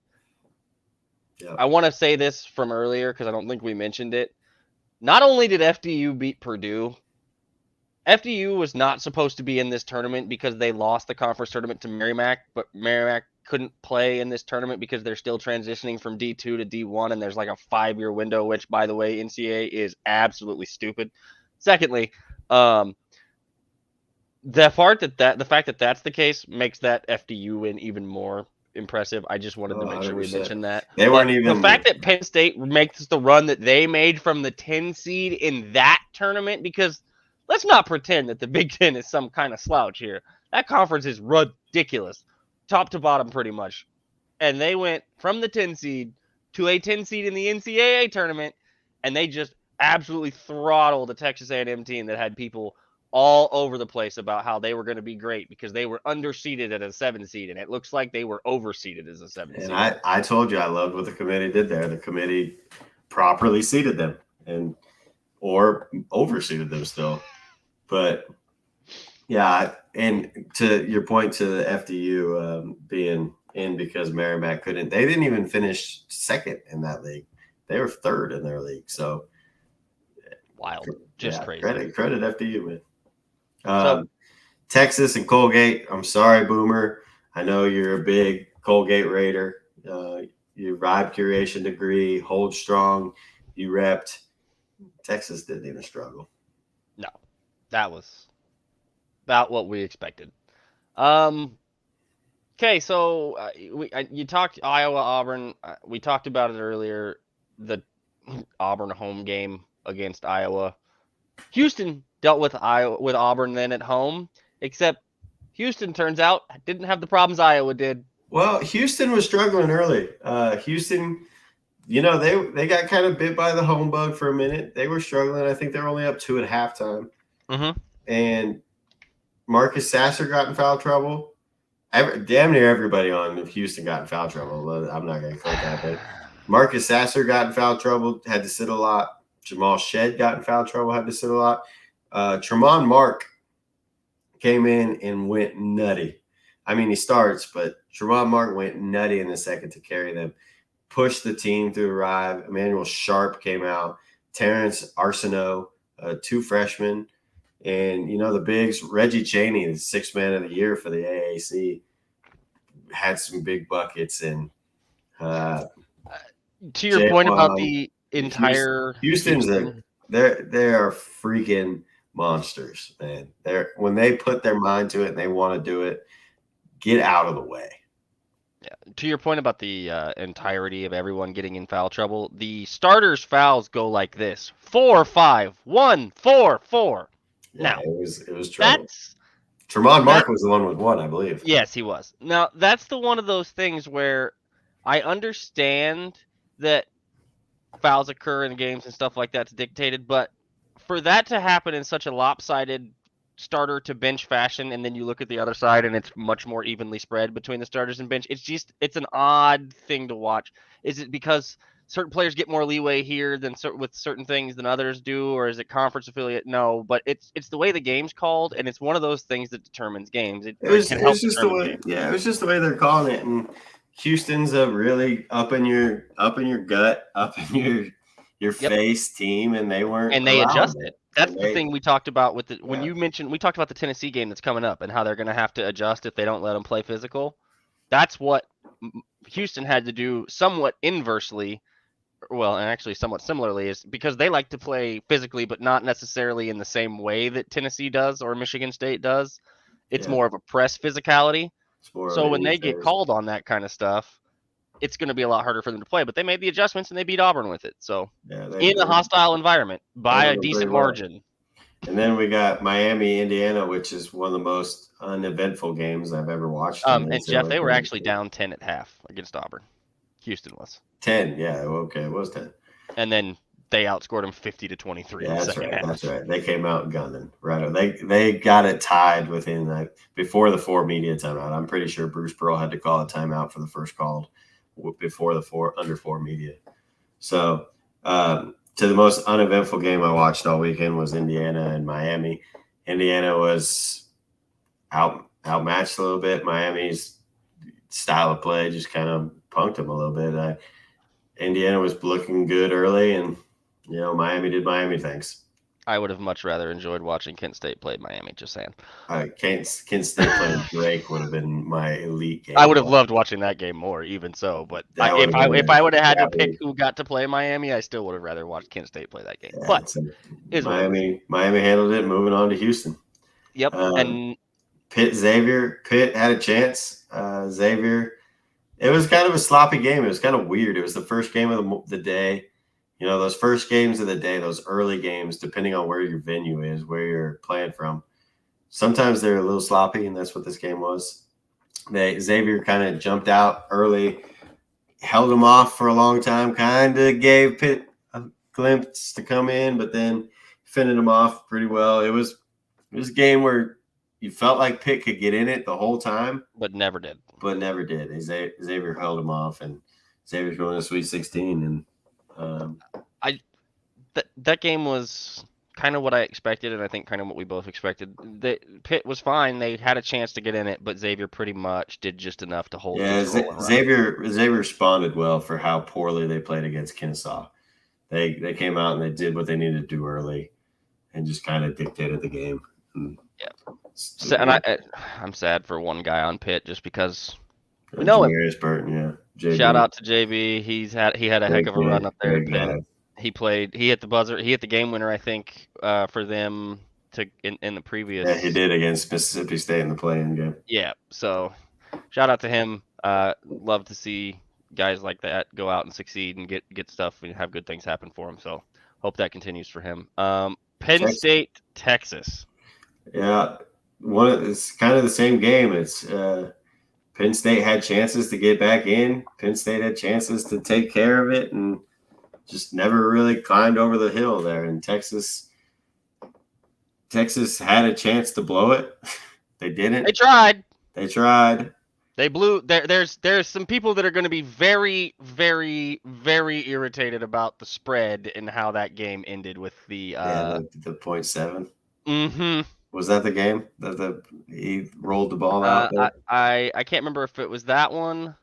Yep. I want to say this from earlier because I don't think we mentioned it. Not only did FDU beat Purdue, FDU was not supposed to be in this tournament because they lost the conference tournament to Merrimack, but Merrimack couldn't play in this tournament because they're still transitioning from D2 to D1, and there's like a 5-year window, which, by the way, NCAA is absolutely stupid. Secondly, the fact that that's the case makes that FDU win even more impressive. I just wanted to make sure we mentioned that. They weren't even the fact that Penn State makes the run that they made from the 10 seed in that tournament, because let's not pretend that the Big Ten is some kind of slouch here. That conference is ridiculous, top to bottom pretty much. And they went from the 10 seed to a 10 seed in the NCAA tournament, and they just absolutely throttled the Texas A&M team that had people all over the place about how they were going to be great because they were underseeded at a 7 seed, and it looks like they were overseeded as a 7 seed. And I told you I loved what the committee did there. The committee properly seeded them or overseeded them still. But yeah, and to your point to the FDU being in because Merrimack couldn't, they didn't even finish second in that league. They were third in their league. So wild, just crazy. Credit FDU, man. Texas and Colgate. I'm sorry, Boomer. I know you're a big Colgate Raider. You vibe curation degree, hold strong. You repped. Texas didn't even struggle. No, that was about what we expected. Okay, so you talked Iowa, Auburn. We talked about it earlier. The Auburn home game against Iowa. Houston dealt with Auburn then at home, except Houston turns out didn't have the problems Iowa did. Well, Houston was struggling early. Houston, they got kind of bit by the home bug for a minute. They were struggling. I think they were only up 2 at halftime. Mm-hmm. And Marcus Sasser got in foul trouble. Damn near everybody on Houston got in foul trouble. I'm not going to quote that, but Marcus Sasser got in foul trouble, had to sit a lot. Jamal Shed got in foul trouble, had to sit a lot. Tremont Mark came in and went nutty. I mean, he starts, but Tremont Mark went nutty in the second to carry them, pushed the team through the ride. Emmanuel Sharp came out, Terrence Arsenault, 2 freshmen, and the bigs. Reggie Chaney, the 6th man of the year for the AAC, had some big buckets, and To your point about J1, the entire Houston's Houston, they are freaking monsters, man. When they put their mind to it and they want to do it, get out of the way. yeah. To your point about the entirety of everyone getting in foul trouble, the starters' fouls go like this: 4, 5, 1, 4, 4. Yeah, Now it was trouble. that's Tremont that. Mark was the one with 1, I believe. Yes, he was. Now that's the one of those things where I understand that fouls occur in games and stuff like that's dictated, but for that to happen in such a lopsided starter to bench fashion, and then you look at the other side and it's much more evenly spread between the starters and bench, it's an odd thing to watch. Is it because certain players get more leeway here than with certain things than others do, or is it conference affiliate? No, but it's the way the game's called, and it's one of those things that determines games. It can It help was just the determine way. games. Yeah, it was just the way they're calling it. And Houston's a really up in your gut, up in your Yep. face team, and they weren't And they allowing adjusted. it. That's And the thing we talked about with when yeah, you mentioned we talked about the Tennessee game that's coming up and how they're going to have to adjust if they don't let them play physical. That's what Houston had to do somewhat inversely, well, and actually somewhat similarly, is because they like to play physically, but not necessarily in the same way that Tennessee does or Michigan State does. It's yeah, more of a press physicality. it's more of So an when in they get phase. called on that kind of stuff, it's going to be a lot harder for them to play. But they made the adjustments and they beat Auburn with it. So Yeah, in a hostile environment they by a went pretty decent well. margin. And then we got Miami, Indiana, which is one of the most uneventful games I've ever watched in the And Jeff, NCAA they were tournament. actually down 10 at half against Auburn. Houston was. 10, yeah, okay, it was 10. And then they outscored them 50-23 in Yeah, the that's second right. half. That's right. They came out gunning. Right. They got it tied within before the 4 media timeout. I'm pretty sure Bruce Pearl had to call a timeout for the first called before the 4 media. So to the most uneventful game I watched all weekend was Indiana and Miami. Indiana was outmatched a little bit. Miami's style of play just kind of punked them a little bit. Indiana was looking good early, and Miami did Miami things. I would have much rather enjoyed watching Kent State play Miami, just saying. Kent State playing Drake would have been my elite game. I would have loved watching that game more, even so. But if I would have had to pick who got to play Miami, I still would have rather watched Kent State play that game. Yeah, but is Miami handled it. Moving on to Houston. Yep. And Pitt had a chance. Xavier. It was kind of a sloppy game. It was kind of weird. It was the first game of the day. Those first games of the day, those early games, depending on where your venue is, where you're playing from, sometimes they're a little sloppy, and that's what this game was. Xavier kind of jumped out early, held them off for a long time, kind of gave Pitt a glimpse to come in, but then fended them off pretty well. It was a game where you felt like Pitt could get in it the whole time, but never did. Xavier held them off, and Xavier's going to Sweet 16, and that game was kind of what I expected, and I think kind of what we both expected. Pitt was fine; they had a chance to get in it, but Xavier pretty much did just enough to hold control. Xavier responded well for how poorly they played against Kennesaw. They came out and they did what they needed to do early, and just kind of dictated the game. Yeah, so, and I'm sad for one guy on Pitt just because we know him. Burton, yeah. JB. Shout out to JB. He had a heck of a run up there at Pitt. He hit the buzzer. He hit the game winner, I think, for them in the previous. Yeah, he did against Mississippi State in the play-in game. Yeah, so shout out to him. Love to see guys like that go out and succeed and get stuff and have good things happen for him. So hope that continues for him. Penn State, Texas. Yeah, it's kind of the same game. It's Penn State had chances to get back in. Penn State had chances to take care of it, and just never really climbed over the hill there. And Texas had a chance to blow it. They didn't. They tried. They blew there's some people that are going to be very very very irritated about the spread and how that game ended with the Yeah, the .7. mhm Was that the game that he rolled the ball out there? I can't remember if it was that one.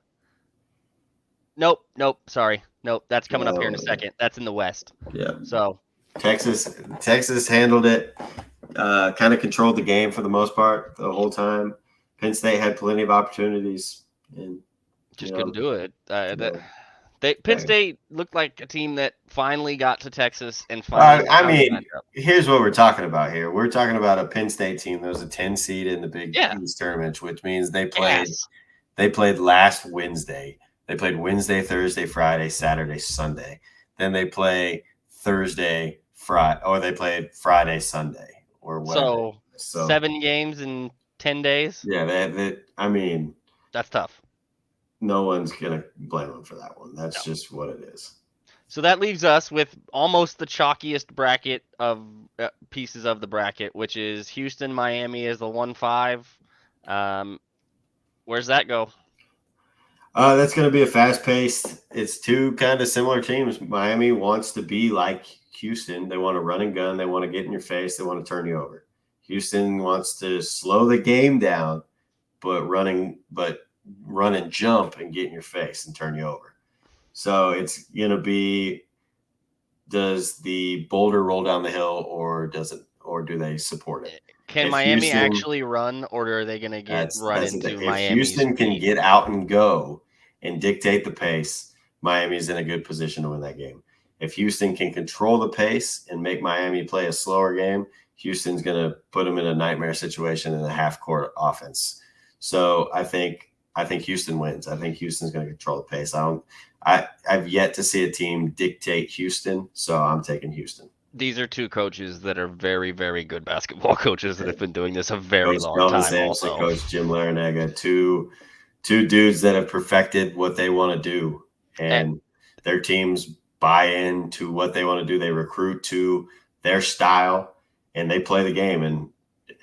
Nope, sorry. Nope, that's coming up here in a Oh, second. That's in the West. yeah. So, Texas handled it. Kind of controlled the game for the most part the whole time. Penn State had plenty of opportunities, and you just couldn't do it. know, Penn State looked like a team that finally got to Texas and finally I found the mean, matchup. here's what we're talking about here. We're talking about a Penn State team that was a 10 seed in the Big Yeah. East tournament, which means Yes. they played last Wednesday. They played Wednesday, Thursday, Friday, Saturday, Sunday. Then they play Thursday, Friday, or they played Friday, Sunday, or whatever. So, So 7 games in 10 days. yeah, I mean, That's tough. no one's gonna blame them for that one. That's No. just what it is. So that leaves us with almost the chalkiest bracket of pieces of the bracket, which is Houston, Miami as the 1-5. Where's that go? That's going to be a fast paced. It's two kind of similar teams. Miami wants to be like Houston. They want to run and gun. They want to get in your face. They want to turn you over. Houston wants to slow the game down, but run and jump and get in your face and turn you over. So it's going to be, does the boulder roll down the hill or does it, or do they support it? Can If Miami Houston, actually run, or are they going to get run that's the thing. into If Miami's Houston can speed? get out and go and dictate the pace, Miami's in a good position to win that game. If Houston can control the pace and make Miami play a slower game, Houston's going to put them in a nightmare situation in the half court offense. So I think Houston wins. I think Houston's going to control the pace. I've yet to see a team dictate Houston, so I'm taking Houston. These are two coaches that are very, very good basketball coaches that have been doing this a very Coach long Kelvin time. Sampson, Also, Coach Jim Larinaga, two dudes that have perfected what they want to do, and their teams buy into what they want to do. They recruit to their style, and they play the game. And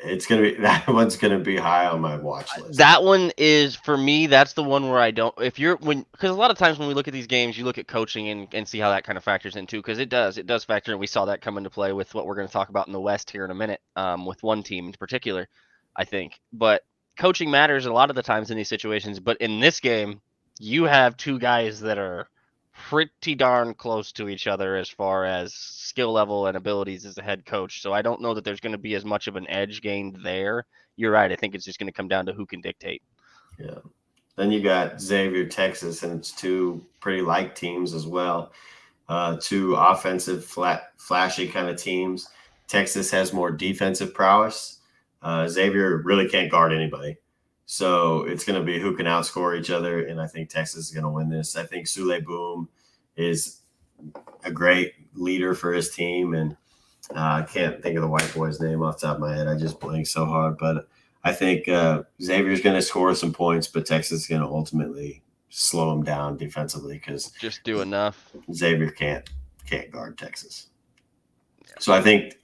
it's gonna be that one's gonna be high on my watch list. that one is for me. That's the one where I don't. If you're because a lot of times when we look at these games, you look at coaching and see how that kind of factors in too. Because it does factor in. We saw that come into play with what we're going to talk about in the West here in a minute. With one team in particular, I think. But coaching matters a lot of the times in these situations. But in this game, you have two guys that are pretty darn close to each other as far as skill level and abilities as a head coach. So I don't know that there's going to be as much of an edge gained there. You're right. I think it's just going to come down to who can dictate. Yeah. Then you got Xavier, Texas, and it's two pretty like teams as well. Two offensive, flashy kind of teams. Texas has more defensive prowess. Xavier really can't guard anybody. So it's going to be who can outscore each other. And I think Texas is going to win this. I think Sule Boom is a great leader for his team. And I can't think of the white boy's name off the top of my head. I just blanked so hard. But I think Xavier's going to score some points, but Texas is going to ultimately slow him down defensively because just do enough. Xavier can't guard Texas. So I think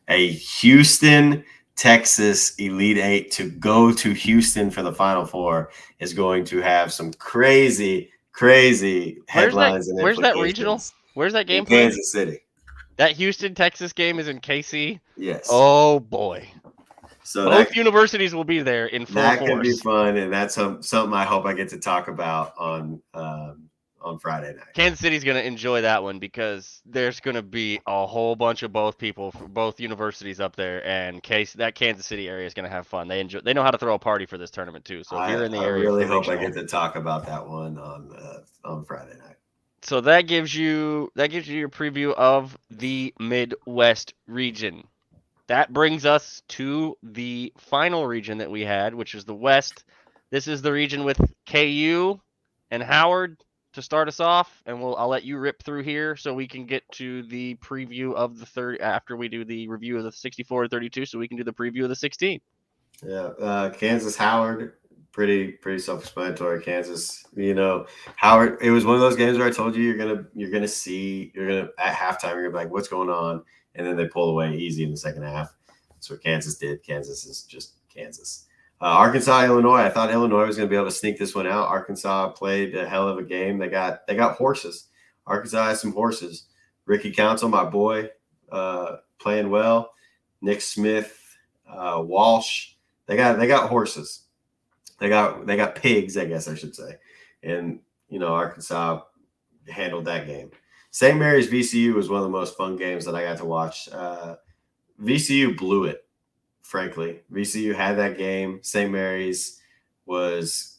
a Houston, Texas Elite Eight to go to Houston for the Final Four is going to have some crazy headlines and Where's that implications. regional? Where's that game in played? Kansas City. That Houston Texas game is in KC. Yes. Oh boy. So both universities will be there in full force. That could be fun, and that's something I hope I get to talk about on Friday night. Kansas City's going to enjoy that one because there's going to be a whole bunch of both people from both universities up there, and that Kansas City area is going to have fun. They know how to throw a party for this tournament too. So if you're in the area, I really hope I get to talk about that one on Friday night. So that gives you your preview of the Midwest region. That brings us to the final region that we had, which is the West. This is the region with KU and Howard to start us off, and I'll let you rip through here so we can get to the preview of the third after we do the review of the 64-32, so we can do the preview of the 16. Yeah, Kansas Howard, pretty self-explanatory. Kansas, Howard. It was one of those games where I told you you're gonna at halftime you're gonna be like, what's going on? And then they pull away easy in the second half. That's what Kansas did. Kansas is just Kansas. Arkansas, Illinois. I thought Illinois was going to be able to sneak this one out. Arkansas played a hell of a game. They got horses. Arkansas has some horses. Ricky Council, my boy, playing well. Nick Smith, Walsh. They got horses. They got pigs, I guess I should say. And Arkansas handled that game. St. Mary's VCU was one of the most fun games that I got to watch. VCU blew it. Frankly, VCU had that game. St. Mary's is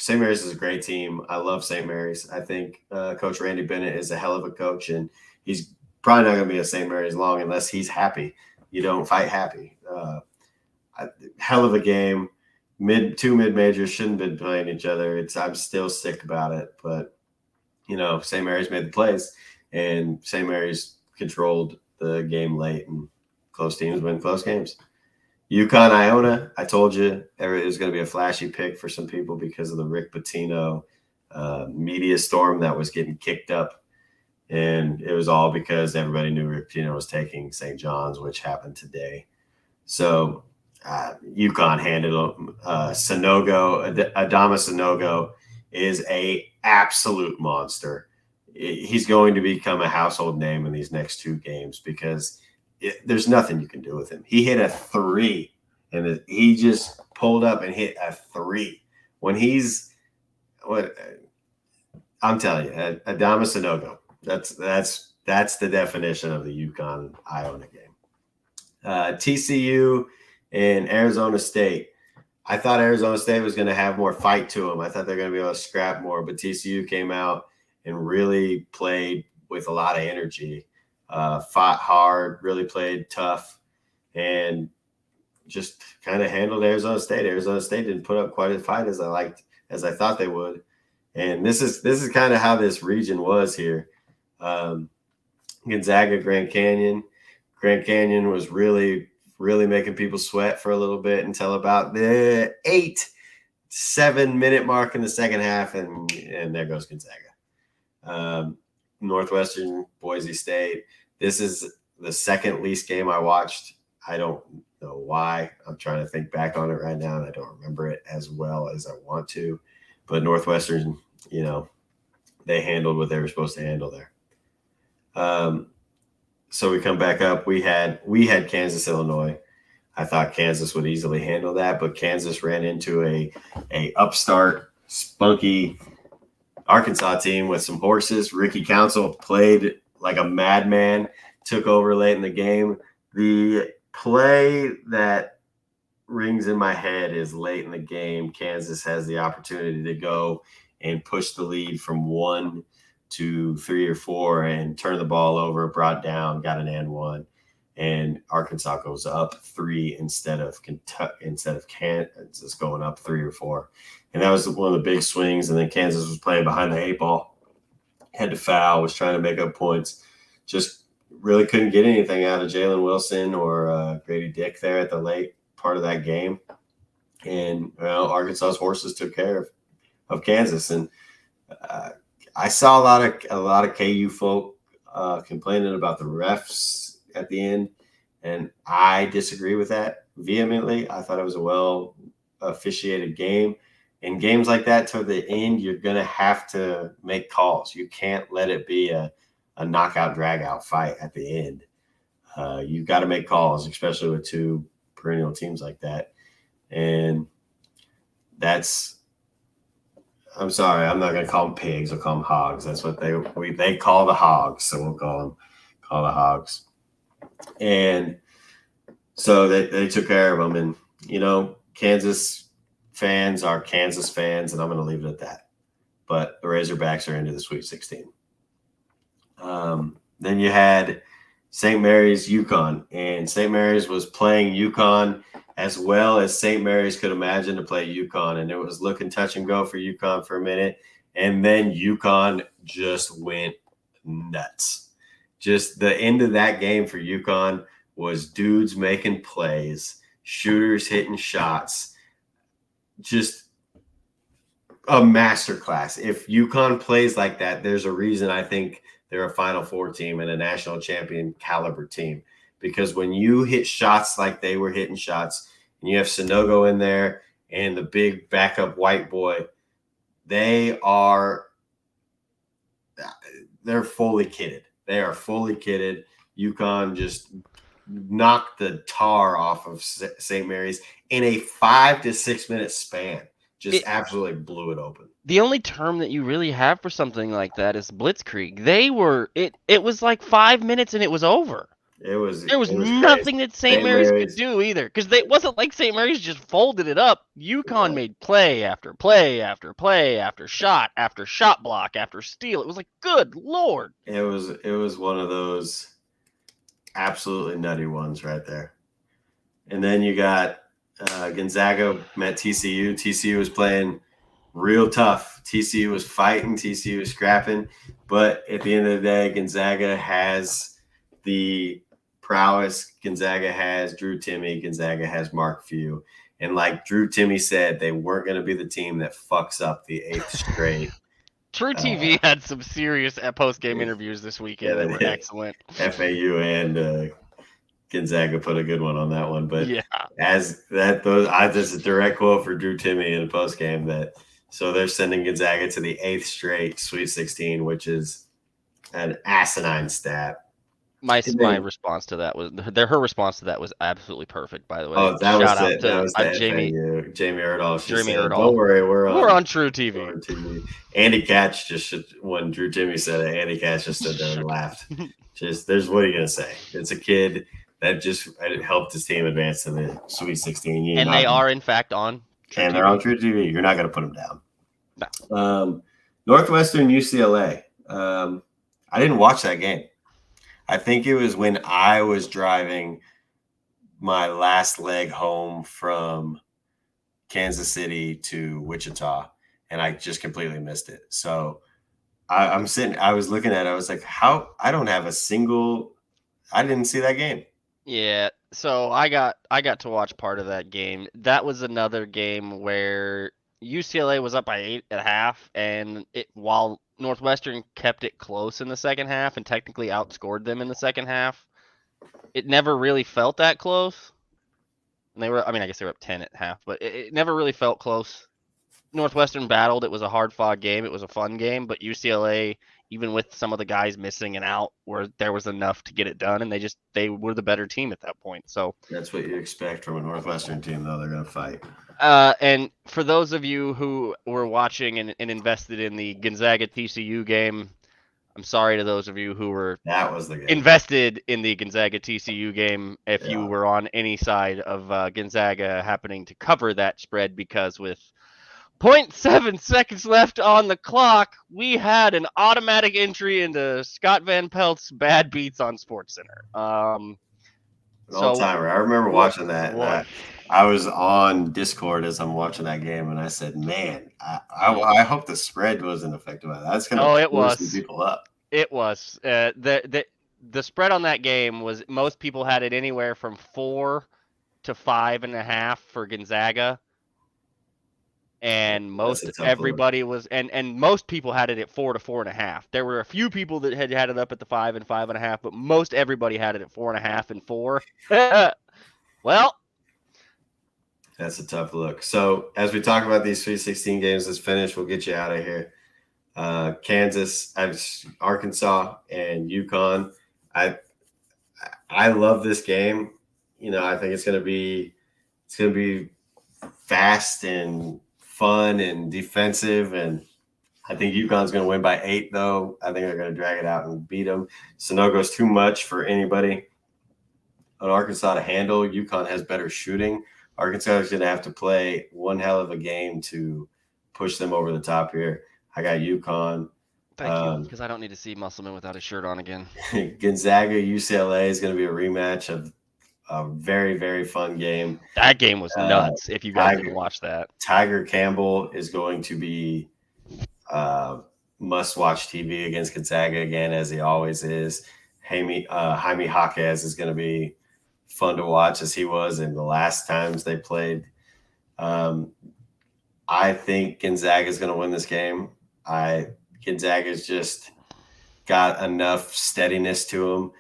a great team. I love St. Mary's. I think Coach Randy Bennett is a hell of a coach, and he's probably not going to be at St. Mary's long unless he's happy. You don't fight happy. Hell of a game. Two mid-majors shouldn't have been playing each other. I'm still sick about it, but St. Mary's made the plays, and St. Mary's controlled the game late, and close teams win close games. UConn, Iona, I told you it was going to be a flashy pick for some people because of the Rick Pitino media storm that was getting kicked up. And it was all because everybody knew Rick Pitino was taking St. John's, which happened today. So UConn handled Sanogo. Adama Sanogo is a absolute monster. He's going to become a household name in these next two games because there's nothing you can do with him. He hit a 3, and he just pulled up and hit a 3. When I'm telling you, Adama Sanogo. That's the definition of the UConn Iona game. TCU and Arizona State. I thought Arizona State was going to have more fight to them. I thought they're going to be able to scrap more, but TCU came out and really played with a lot of energy. Fought hard, really played tough, and just kind of handled Arizona State. Arizona State didn't put up quite a fight as I thought they would. And this is kind of how this region was here. Gonzaga, Grand Canyon. Grand Canyon was really, really making people sweat for a little bit until about the 8-7 minute mark in the second half, and there goes Gonzaga. Northwestern, Boise State. This is the second least game I watched. I don't know why. I'm trying to think back on it right now, and I don't remember it as well as I want to. But Northwestern, they handled what they were supposed to handle there. So we come back up. We had Kansas, Illinois. I thought Kansas would easily handle that, but Kansas ran into a upstart, spunky Arkansas team with some horses. Ricky Council played like a madman, took over late in the game. The play that rings in my head is late in the game. Kansas has the opportunity to go and push the lead from 1 to 3 or 4 and turn the ball over, brought down, got an and 1. And Arkansas goes up 3 instead of Kansas going up 3 or 4. And that was one of the big swings. And then Kansas was playing behind the 8 ball, had to foul, was trying to make up points. Just really couldn't get anything out of Jalen Wilson or Grady Dick there at the late part of that game. And Arkansas's horses took care of Kansas. And I saw a lot of KU folk complaining about the refs at the end, and I disagree with that vehemently. I thought it was a well officiated game. In games like that, toward the end, you're going to have to make calls. You can't let it be a knockout, drag-out fight at the end. You've got to make calls, especially with two perennial teams like that. And I'm sorry, I'm not going to call them pigs. I'll call them hogs. That's what they call the hogs, so we'll call the hogs. And so they took care of them. And, Kansas fans are Kansas fans, and I'm going to leave it at that. But the Razorbacks are into the Sweet 16. Then you had St. Mary's, UConn, and St. Mary's was playing UConn as well as St. Mary's could imagine to play UConn, and it was looking touch and go for UConn for a minute, and then UConn just went nuts. Just the end of that game for UConn was dudes making plays, shooters hitting shots, just a masterclass. If UConn plays like that, there's a reason I think they're a Final Four team and a national champion caliber team. Because when you hit shots like they were hitting shots and you have Sonogo in there and the big backup white boy. They're fully kitted. They are fully kitted. UConn just knocked the tar off of St. Mary's in a 5 to 6 minute span. Just absolutely blew it open. The only term that you really have for something like that is blitzkrieg. It was like 5 minutes and it was over. There was nothing that St. Mary's could do either, because it wasn't like St. Mary's just folded it up. UConn made play after play after play after shot block after steal. It was like, good Lord. It was one of those absolutely nutty ones right there. And then you got Gonzaga met TCU. TCU was playing real tough. TCU was fighting. TCU was scrapping. But at the end of the day, Gonzaga has the prowess. Gonzaga has Drew Timme. Gonzaga has Mark Few. And like Drew Timme said, they weren't going to be the team that fucks up the 8th straight. True TV had some serious post-game interviews this weekend that were excellent. FAU and Gonzaga put a good one on that one. But that's a direct quote for Drew Timme in the post-game so they're sending Gonzaga to the 8th straight Sweet 16, which is an asinine stat. My response to that was her response to that was absolutely perfect. By the way, that was Jamie Erdahl. Jamie Erdahl. Don't worry, we're on True TV. We're on TV. Andy Katz when Drew Timme said it, Andy Katz just stood there and laughed. There's what are you gonna say? It's a kid that just helped his team advance to the Sweet 16. And they are in fact on. They're on True TV. You're not gonna put them down. No. Northwestern UCLA. I didn't watch that game. I think it was when I was driving my last leg home from Kansas City to Wichita, and I just completely missed it. So I was looking at it. I was like, how? I didn't see that game. Yeah. So I got to watch part of that game. That was another game where UCLA was up by 8 at half, and while Northwestern kept it close in the second half and technically outscored them in the second half, it never really felt that close. And I guess they were up 10 at half, but it never really felt close. Northwestern battled. It was a hard-fought game. It was a fun game, but UCLA, even with some of the guys missing and out, there was enough to get it done, and they were the better team at that point. So that's what you expect from a Northwestern team, though. They're going to fight. And for those of you who were watching and invested in the Gonzaga TCU game, I'm sorry to those of you who were invested in the Gonzaga TCU game if you were on any side of Gonzaga happening to cover that spread, because with 0.7 seconds left on the clock, we had an automatic entry into Scott Van Pelt's bad beats on SportsCenter. All-timer. I remember watching that. I was on Discord as I'm watching that game, and I said, "Man, I hope the spread wasn't affected by that. That's going to push some people up." It was. The spread on that game was, most people had it anywhere from 4 to 5.5 for Gonzaga, and most everybody was, and most people had it at 4 to 4.5. There were a few people that had it up at the 5 and 5.5, but most everybody had it at 4.5 and 4. Well. That's a tough look. So as we talk about these Sweet 16 games, let's finish. We'll get you out of here. Kansas, Arkansas, and UConn. I love this game. I think it's gonna be fast and fun and defensive, and I think UConn's gonna win by 8. Though I think they're gonna drag it out and beat them. Sonogo's too much for anybody on Arkansas to handle. UConn has better shooting. Arkansas is going to have to play one hell of a game to push them over the top here. I got UConn. Thank you, because I don't need to see Musselman without his shirt on again. Gonzaga, UCLA is going to be a rematch of a very, very fun game. That game was nuts, if you guys didn't watch that. Tiger Campbell is going to be must-watch TV against Gonzaga again, as he always is. Jaime Jaquez is going to be fun to watch, as he was in the last times they played. I think Gonzaga is going to win this game. Gonzaga's just got enough steadiness to him.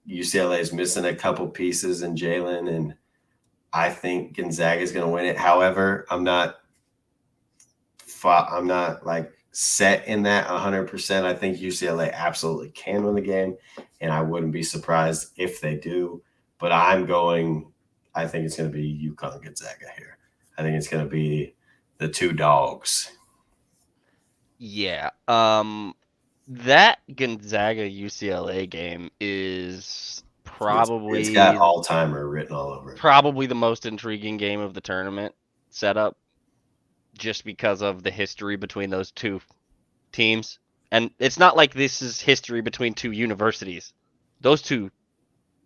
UCLA is missing a couple pieces in Jalen, and I think Gonzaga is going to win it. However, I'm not like set in that 100%. I think UCLA absolutely can win the game, and I wouldn't be surprised if they do. But I think it's going to be UConn Gonzaga here. I think it's going to be the two dogs. Yeah. That Gonzaga UCLA game is probably it's got all-timer written all over it. Probably the most intriguing game of the tournament setup, just because of the history between those two teams. And it's not like this is history between two universities. Those two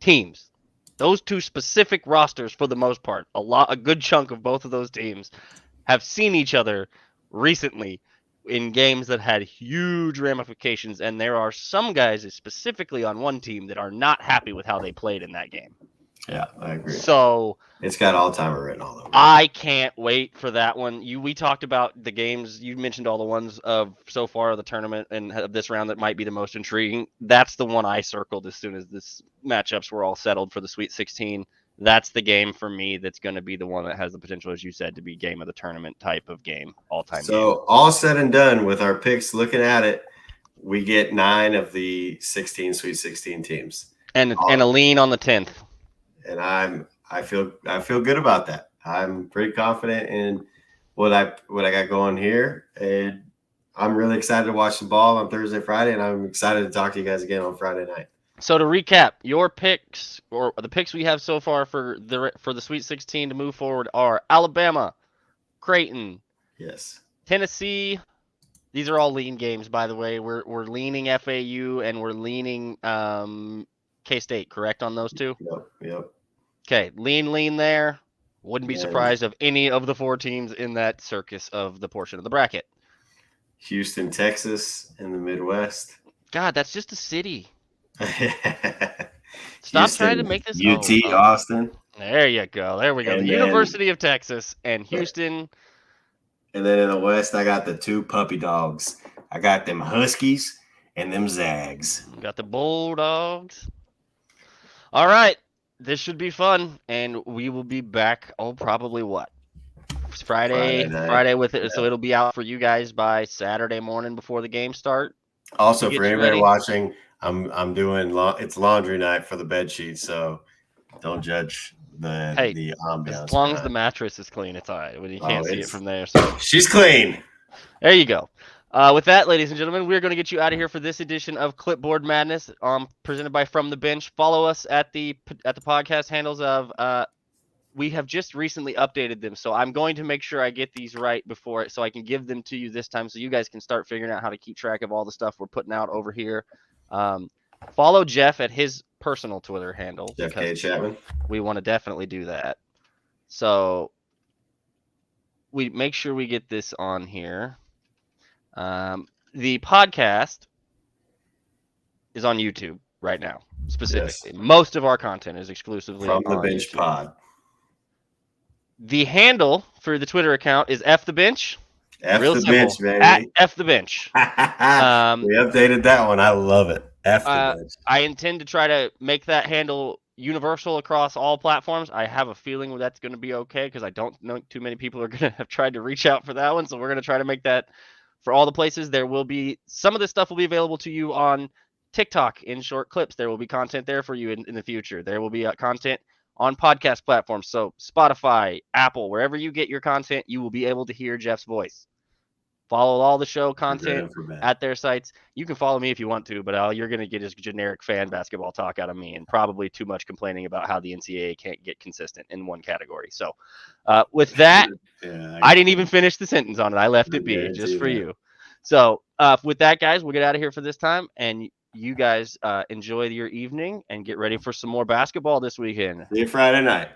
teams, those two specific rosters, for the most part, a good chunk of both of those teams have seen each other recently in games that had huge ramifications, and there are some guys specifically on one team that are not happy with how they played in that game. Yeah, I agree. So it's got all-timer written all over it. I can't wait for that one. We talked about the games. You mentioned all the ones of so far of the tournament and of this round that might be the most intriguing. That's the one I circled as soon as this matchups were all settled for the Sweet 16. That's the game for me that's going to be the one that has the potential, as you said, to be game of the tournament type of game, all-time So game. All said and done with our picks, looking at it, we get 9 of the 16 Sweet 16 teams, and a lean on the 10th. And I feel good about that. I'm pretty confident in what I got going here, and I'm really excited to watch the ball on Thursday, Friday, and I'm excited to talk to you guys again on Friday night. So to recap, your picks, or the picks we have so far for the Sweet 16 to move forward, are Alabama, Creighton, yes, Tennessee. These are all lean games, by the way. We're leaning FAU and we're leaning K-State, correct, on those two? Yep. Okay, lean there. Wouldn't be surprised of any of the 4 teams in that circus of the portion of the bracket. Houston, Texas, in the Midwest. God, that's just a city. Stop Houston, trying to make this UT, Austin. There you go. There we go. And the University of Texas and Houston. And then in the West, I got the 2 puppy dogs. I got them Huskies and them Zags. Got the Bulldogs. All right. This should be fun. And we will be back, probably what? Friday with it. Yeah. So it'll be out for you guys by Saturday morning before the game start. Also, for anybody watching, I'm doing it's laundry night for the bed sheets, so don't judge the ambiance. As long as the mattress is clean, it's all right. When you can't see it from there. So she's clean. There you go. With that, ladies and gentlemen, we're going to get you out of here for this edition of Clipboard Madness, presented by From the Bench. Follow us at the podcast handles of. We have just recently updated them, so I'm going to make sure I get these right so I can give them to you this time, so you guys can start figuring out how to keep track of all the stuff we're putting out over here. Follow Jeff at his personal Twitter handle. Jeff K. Chapman. We want to definitely do that. So we make sure we get this on here. The podcast is on YouTube right now, specifically. Yes. Most of our content is exclusively From the on Bench YouTube. Pod. The handle for the Twitter account is F the Bench. Real the simple. Bench, baby. At F the Bench. We updated that one. I love it. F the Bench. I intend to try to make that handle universal across all platforms. I have a feeling that's going to be okay because I don't know too many people are going to have tried to reach out for that one. So we're going to try to make that for all the places. There will be some of this stuff will be available to you on TikTok in short clips. There will be content there for you in the future. There will be content on podcast platforms. So Spotify, Apple, wherever you get your content, you will be able to hear Jeff's voice. Follow all the show content at their sites. You can follow me if you want to, but all you're going to get is generic fan basketball talk out of me and probably too much complaining about how the NCAA can't get consistent in one category. So with that, I didn't even finish the sentence on it. I left it be just for you. So with that, guys, we'll get out of here for this time. And you guys enjoy your evening and get ready for some more basketball this weekend. See you Friday night.